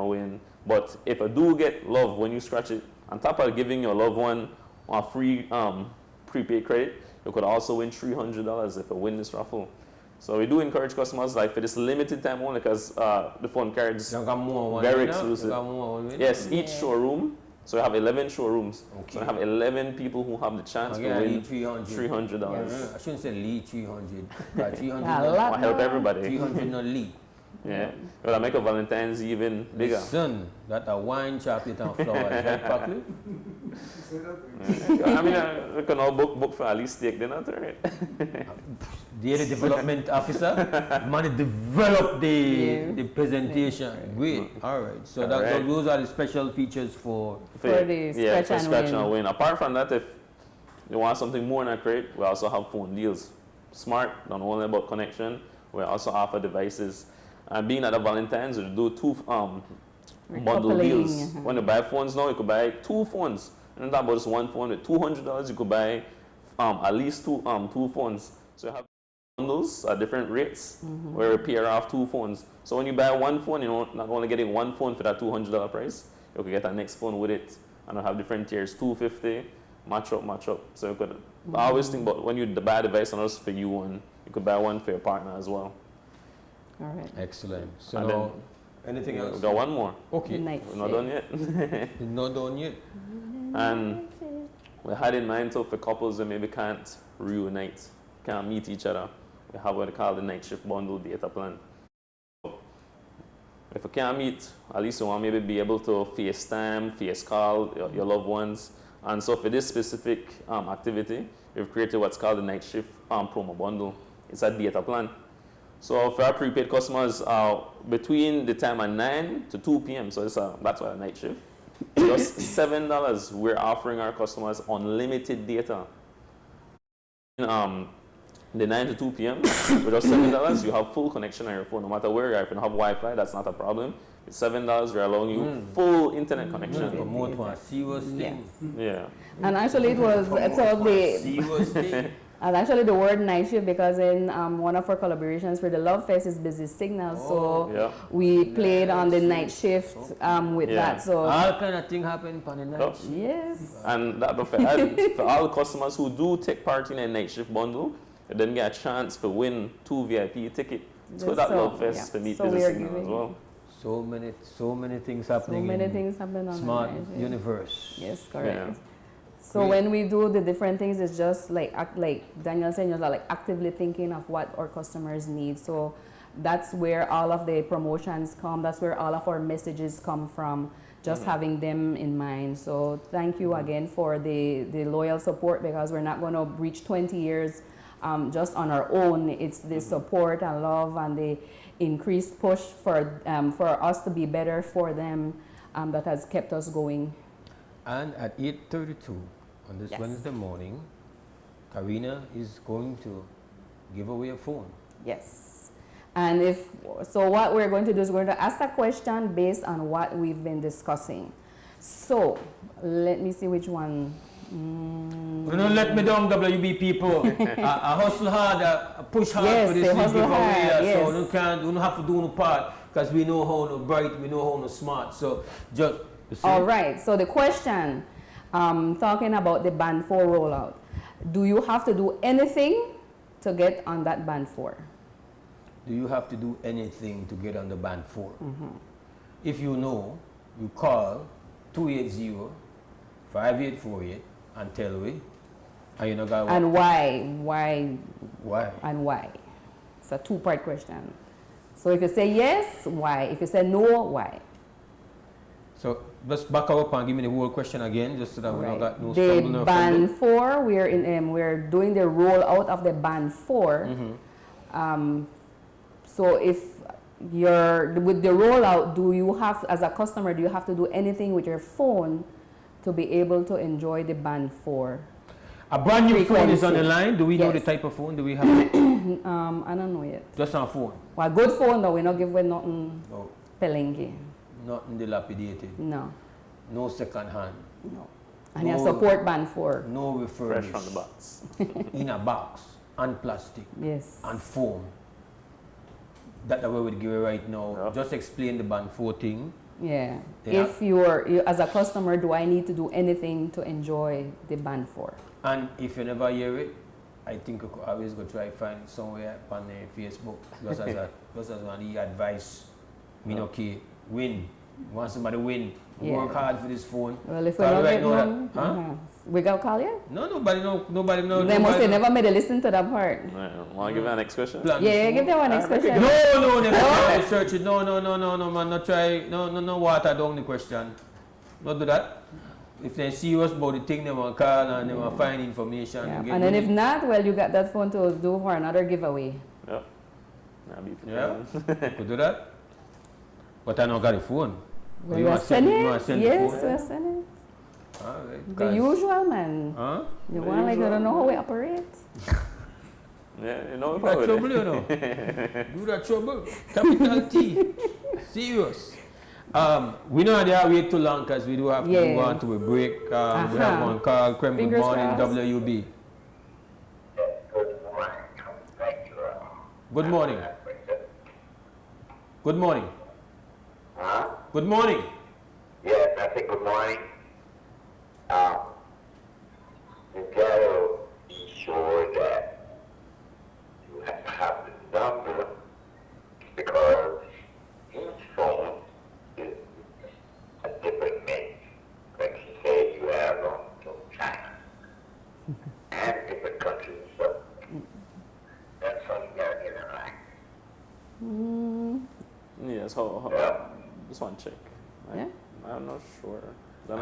win. But if I do get love when you scratch it, on top of giving your loved one a free prepaid credit, you could also win $300 if I win this raffle. So we do encourage customers, like for this limited time only, because the phone cards very exclusive. Yes, each showroom. So we have 11 showrooms. So we have 11 people who have the chance to win $300. I shouldn't say Lee 300. 300 I help everybody. 300 not Lee. Yeah. Well, I make a Valentine's even bigger. Son, that a wine chocolate and flowers, right, Packley? I mean, we can all book for at least steak dinner, right? The development officer, money develop the presentation. Great. All right. So those are the special features for the Scratch and Win. Apart from that, if you want something more than a crate, we also have phone deals. Smart, not only about connection, we also offer devices. And being at the Valentine's, we do two bundle deals. When you buy phones now, you could buy 2 phones. And not about just one phone. With $200, you could buy at least two phones. So you have bundles at different rates where you pair off 2 phones. So when you buy one phone, you're not only getting one phone for that $200 price, you could get a next phone with it. And I have different tiers, $250, match up. So you could always think about when you buy a device, not just for you one, you could buy one for your partner as well. All right. Excellent. So now, anything else? We got one more. Okay. We're not done yet. We're not done yet. And we had in mind for couples that maybe can't reunite, can't meet each other. We have what they call the night shift bundle data plan. If you can't meet, at least you want maybe be able to FaceTime, face call your loved ones. And so for this specific activity, we've created what's called the night shift promo bundle. It's a data plan. So for our prepaid customers, between the time of 9 to 2 p.m., so that's why a night shift, just $7, we're offering our customers unlimited data. the 9 to 2 p.m. with just $7, you have full connection on your phone. No matter where you are, if you don't have Wi-Fi, that's not a problem. With $7, they're allowing you full internet connection. Promote one serious thing. Yeah. And actually, it was and actually the word night shift, because in one of our collaborations for the Love Fest is Busy Signal, so we played on the night shift with that. So all kind of thing happen on the night shift. Yes. And that for all customers who do take part in a night shift bundle, you then get a chance to win 2 VIP tickets to that Love Fest to meet Busy Signal as well. So many things happening. So many things happen on smart the night shift. universe. Yes, correct. Yeah. So when we do the different things, it's just like Daniel said, like actively thinking of what our customers need. So that's where all of the promotions come. That's where all of our messages come from. Just having them in mind. So thank you again for the loyal support, because we're not going to reach 20 years just on our own. It's the support and love and the increased push for us to be better for them that has kept us going. And at 8:32 on this Wednesday morning, Karina is going to give away a phone. Yes. And what we're going to do is we're going to ask a question based on what we've been discussing. So let me see which one. Don't let me down, WB people. I hustle hard, I push hard for this giveaway. So we don't have to do no part, because we know how no bright, we know how no smart. So just all right. So the question, talking about the Band 4 rollout, do you have to do anything to get on that Band 4? Do you have to do anything to get on the Band 4? If you know, you call 280-5848 and tell me. And you know, and why? Why? And why? It's a two-part question. So if you say yes, why? If you say no, why? So just back up and give me the whole question again, just so that we don't got no stumble. The Band 4, we're doing the rollout of the Band 4. So if with the rollout, do you have, as a customer, do you have to do anything with your phone to be able to enjoy the Band 4? A brand new phone is on the line. Do we know the type of phone? Do we have it? I don't know yet. Just a phone? Well, a good phone, though. We're not giving nothing pelengi. Nothing dilapidated? No. No second hand? No. And you support Band 4. No refurbished? Fresh from the box. In a box, and plastic. Yes. And foam. That's the way we give it right now. Just explain the Band 4 thing. Yeah. If you're as a customer, do I need to do anything to enjoy the Band 4? And if you never hear it, I think you could always go try find it somewhere on Facebook. Just as one advice. Okay, win. Want somebody win. Work hard for this phone. Well, if we don't get one, we got to call you? No, nobody know. They must have never made a listen to that part. Want to give that next question? Yeah, give them one next question. No, never search it. No, man, not try. No, water down the question. Not do that. If they're serious about the thing, they want to call and they want to find information. Yeah. And then if not, well, you got that phone to do for another giveaway. Yep. Could do that. But I don't got a phone. Well, you are sending it? Yes, we are sending it. All right. The usual, man. Huh? You want like, you don't know how we operate? Yeah, you know. Do that trouble, you know. Do that trouble. Capital T. Serious. We don't have to wait too long, because we do have to move on to a break. We have one call. Good morning, WUB. Good morning. Good morning. Huh? Good morning. Yes, I think good morning. You gotta be sure that you have the number, because each phone is a different make. Like you say, you have from China and different countries, so that's how you gotta get it right. Yes, just one check. I'm not sure.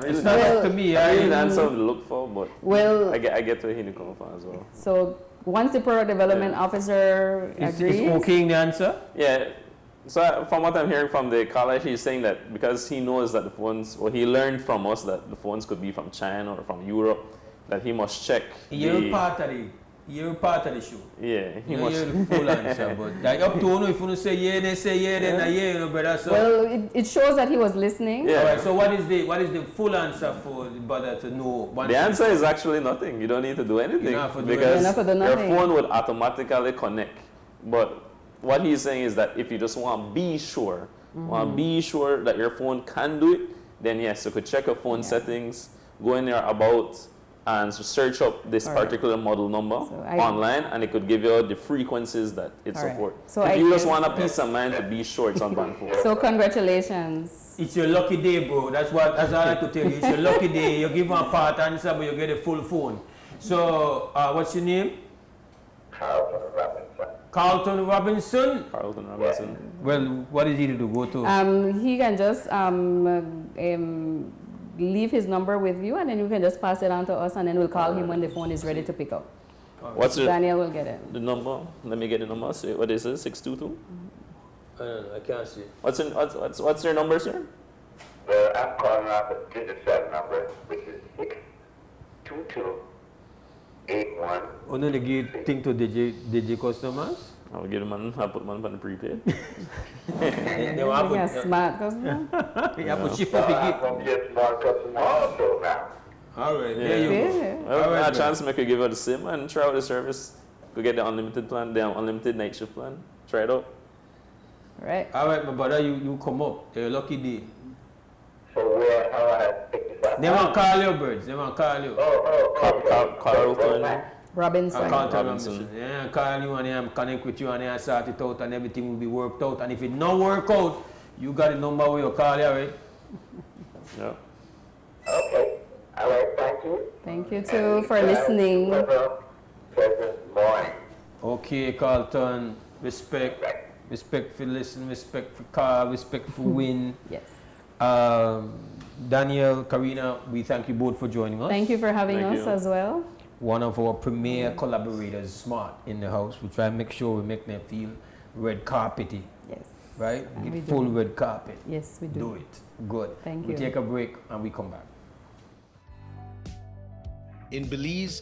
It's not up to me. I need the answer to look for, but well, I get where he come from as well. So once the product development officer agrees, is okay in the answer? Yeah. So from what I'm hearing from the caller, he's saying that because he knows that the phones, or he learned from us that the phones could be from China or from Europe, that he must check. You're part of You're part of the show. Yeah, you hear the full answer, but like up to you, if you say yeah, they say yeah, then yeah, you know, brother. So well, it shows that he was listening. yeah. All right. So what is the full answer for the brother to know? The answer is actually nothing. You don't need to do anything because your phone would automatically connect. But what he's saying is that if you just want to be sure, that your phone can do it, then yes, you could check your phone settings, go in there about, and search up this particular model number online, and it could give you the frequencies that it supports. So if you just want a peace of mind to be sure it's on band 4. So congratulations. It's your lucky day, bro. That's all I could tell you. It's your lucky day. You give him a part answer, but you get a full phone. So what's your name? Carlton Robinson. Carlton Robinson. Well, what is he to do? Go to? He can just leave his number with you, and then you can just pass it on to us, and then we'll call him when the phone is ready to pick up. Daniel will get it. The number? Let me get the number. So what is it? 622? I can't see. What's your number, sir? Well, I'm calling off the digital number, which is 62281. Oh, no, they give thing to DJ customers? I'll get them on, I'll put them on the prepaid. They will have a smart customer. You have to shift up again. I'm just smart customer also now. All right, Yeah. there you go. Well, a chance to make you give her the SIM and try out the service. Go get the unlimited plan, the unlimited night shift plan. Try it out. Right. All right, my brother, you come up. You're a lucky day. So where, how I pick this up? They want to call you, birds. They want to call you. Carlton. Robinson. Carlton Robinson. Yeah, call you and I'm connect with you and I sort it out and everything will be worked out. And if it don't work out, you got the number where you call you, right? Yeah. Okay. All right, thank you. Thank you too for listening. Pleasant morning. Okay, Carlton. Respect for listen, respect for call, respect for win. Yes. Daniel, Karina, we thank you both for joining us. Thank you for having us as well. One of our premier collaborators, Smart, in the house. We try to make sure we make them feel red carpety. Yes. Right? We Get do. full red carpet. Yes, we do. Do it. Good. Thank We you. take a break and we come back. In Belize,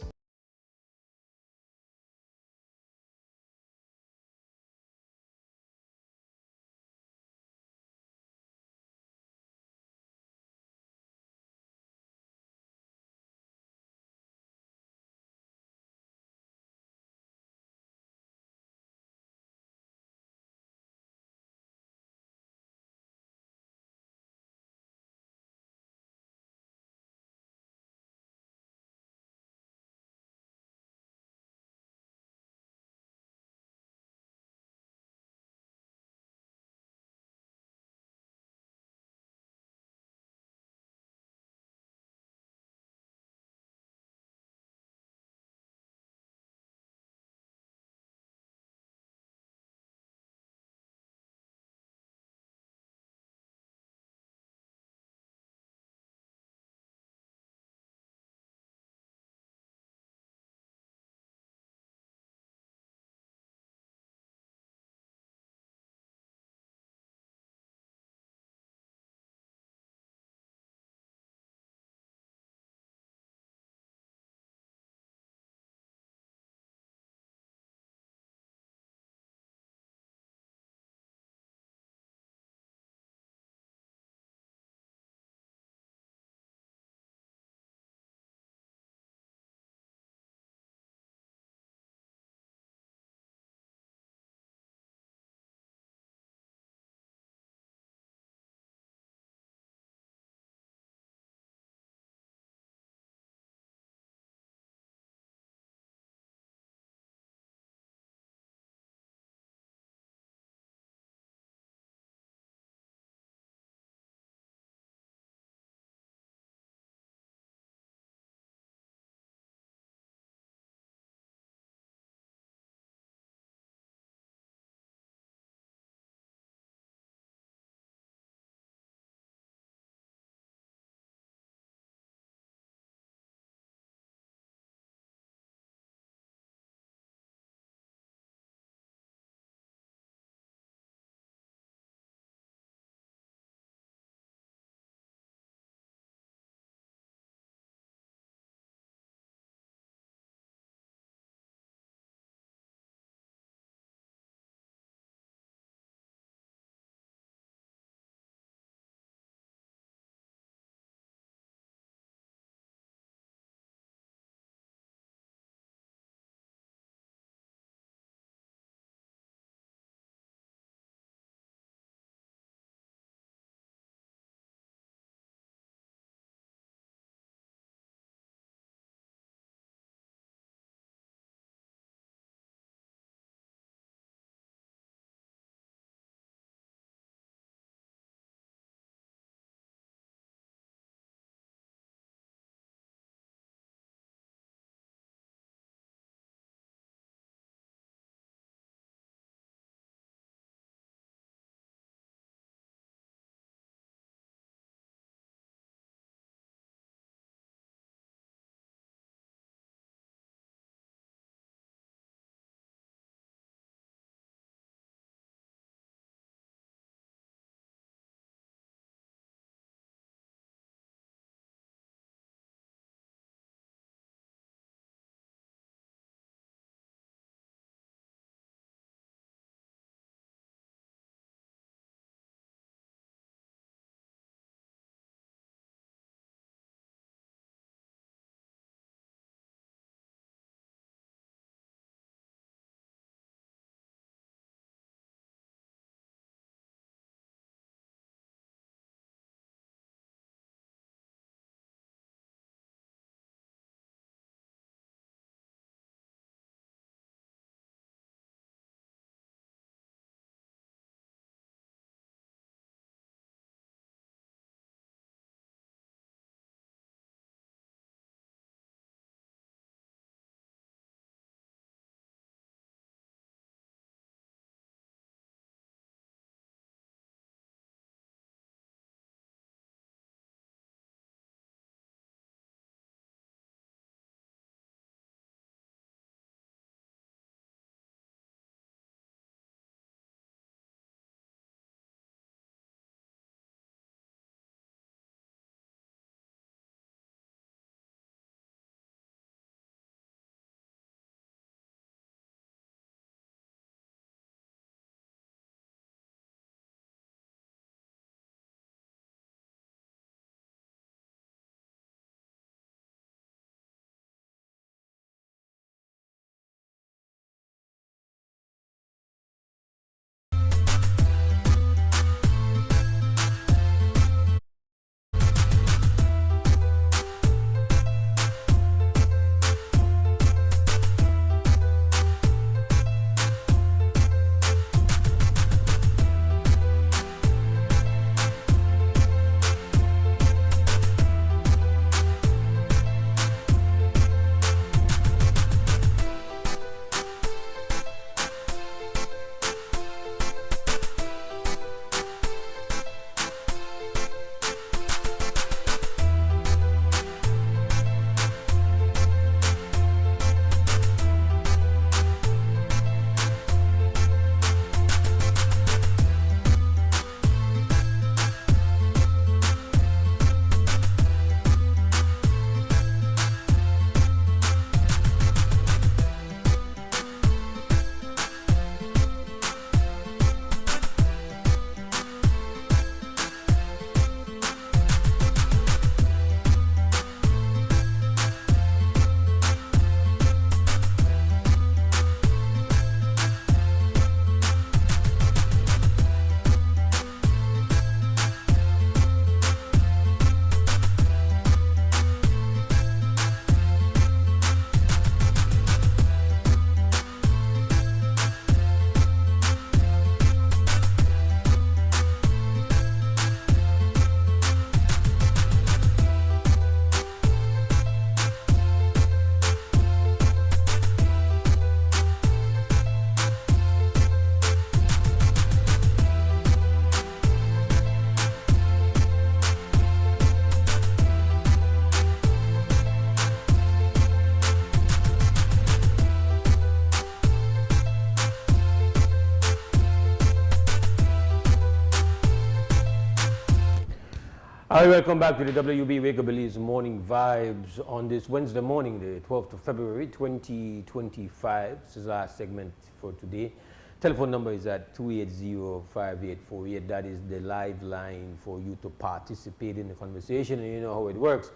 Hi, welcome back to the WB Wake Up Belize Morning Vibes on this Wednesday morning, the 12th of February 2025. This is the last segment for today. Telephone number is at 280-5848. That is the live line for you to participate in the conversation. And you know how it works.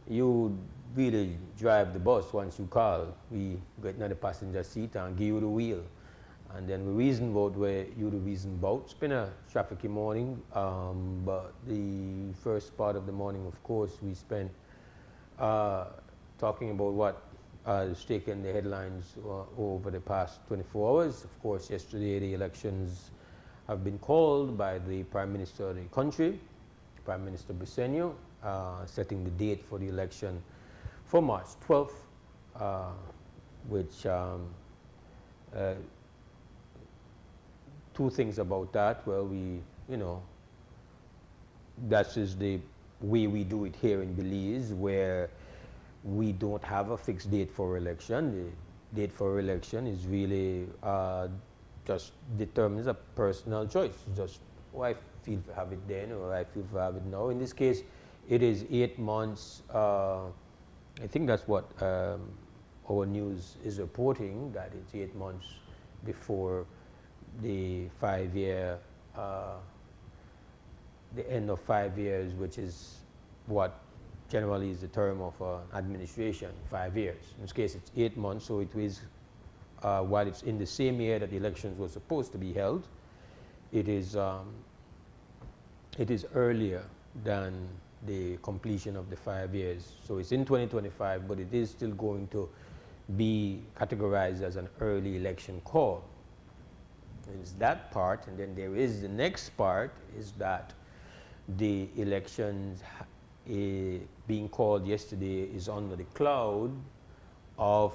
You really drive the bus once you call. We get in the passenger seat and give you the wheel. And then we reason about where you the reason about. It's been a trafficy morning, but the first part of the morning, of course, we spent talking about what has taken the headlines over the past 24 hours. Of course, yesterday the elections have been called by the Prime Minister of the country, Prime Minister Briceño, setting the date for the election for March 12th, which two things about that. Well, that's just the way we do it here in Belize, where we don't have a fixed date for election. The date for election is really just determines a personal choice. Just, oh, I feel to have it then, or I feel to have it now. In this case, it is 8 months. I think that's what our news is reporting, that it's 8 months before the 5-year, the end of 5 years, which is what generally is the term of administration, 5 years. In this case, it's 8 months, so it is, while it's in the same year that the elections were supposed to be held, it is earlier than the completion of the 5 years. So it's in 2025, but it is still going to be categorized as an early election call. It's that part, and then there is the next part, is that the elections being called yesterday is under the cloud of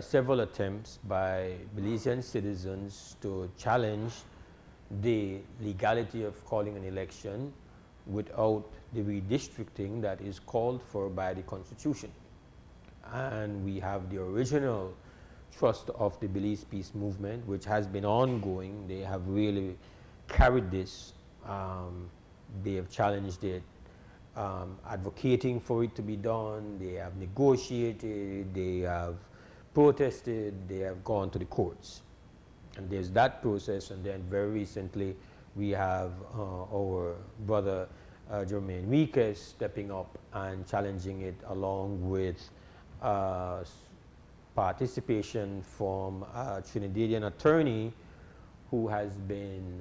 several attempts by Belizean citizens to challenge the legality of calling an election without the redistricting that is called for by the Constitution. And we have the original thrust of the Belize Peace Movement, which has been ongoing. They have really carried this. They have challenged it, advocating for it to be done. They have negotiated, they have protested, they have gone to the courts. And there's that process, and then very recently we have our brother Jermaine Enriquez stepping up and challenging it, along with participation from a Trinidadian attorney who has been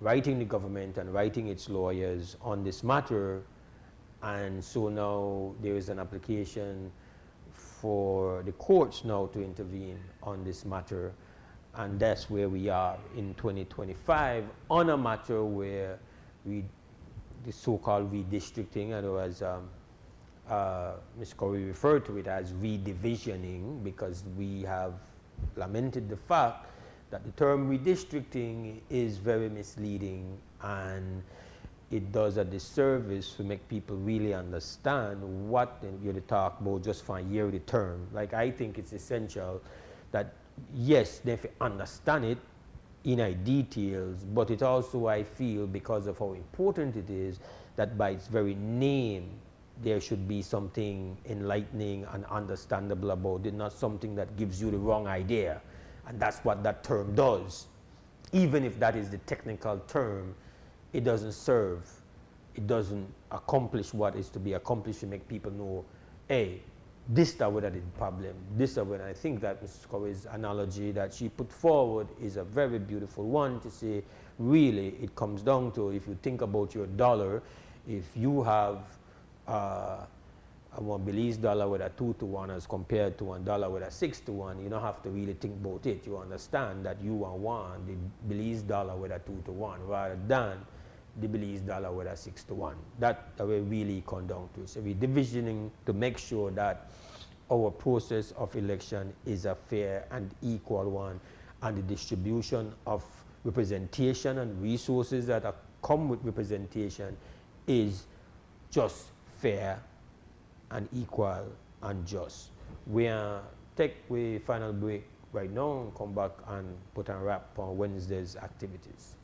writing the government and writing its lawyers on this matter. And so now there is an application for the courts now to intervene on this matter. And that's where we are in 2025 on a matter where the so-called redistricting, otherwise Ms. Corey referred to it as redivisioning, because we have lamented the fact that the term redistricting is very misleading, and it does a disservice to make people really understand what you're talking about just for a yearly term. Like, I think it's essential that, yes, they understand it in details, but it also, I feel, because of how important it is, that by its very name, there should be something enlightening and understandable about it, not something that gives you the wrong idea. And that's what that term does. Even if that is the technical term, it doesn't serve, it doesn't accomplish what is to be accomplished to make people know, hey, this is what is the problem, this is what. I think that Mrs. Corey's analogy that she put forward is a very beautiful one, to say, really, it comes down to, if you think about your dollar, if you have a $1 Belize dollar with a 2-to-1 as compared to $1 with a 6-to-1, you don't have to really think about it. You understand that you want the Belize dollar with a 2-to-1 rather than the Belize dollar with a 6-to-1. That will really come down to it. So we're divisioning to make sure that our process of election is a fair and equal one, and the distribution of representation and resources that come with representation is just fair and equal and just. We take a final break right now and come back and put a wrap on Wednesday's activities.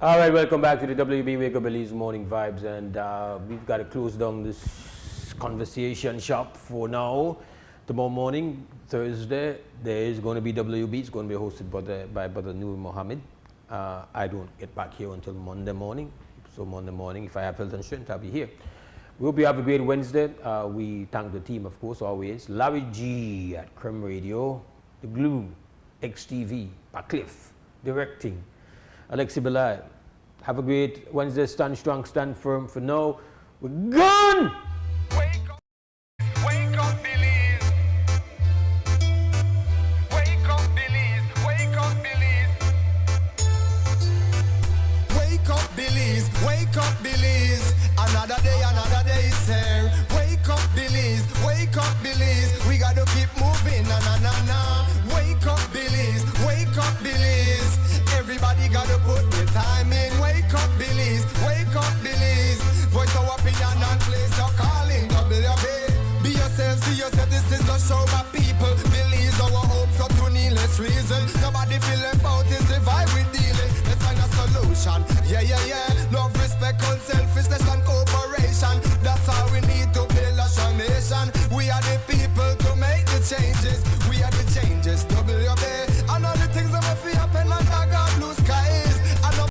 All right, welcome back to the WB Wake Up Belize Morning Vibes, and we've got to close down this conversation shop for now. Tomorrow morning, Thursday, there is going to be WB. It's going to be hosted by Brother Nur Mohammed. I don't get back here until Monday morning. So Monday morning, if I have health and strength, I'll be here. We hope you have a great Wednesday. We thank the team, of course, always. Larry G at Creme Radio, The Glue, XTV, Cliff, Directing, Alexi Belay. Have a great Wednesday. Stand strong, stand firm. For now, we're gone! Wake up, Belize. Wake up, Belize. Wake up, Belize. Wake up, Belize. Wake up, Belize. Another day is here. Wake up, Belize. Wake up, Belize. We gotta keep moving. Na na na na. Wake up, Belize. Wake up, Belize. Everybody gotta put their time in. Wake up, Belize. Wake up, Belize. Voice our opinion and place your calling. WB. Be yourself, see yourself. This is a show by people. Belize our hopes up to needless reason. Nobody feel left out. Is the vibe we dealing. Let's find a solution. Yeah, yeah, yeah. Love, respect, unselfishness.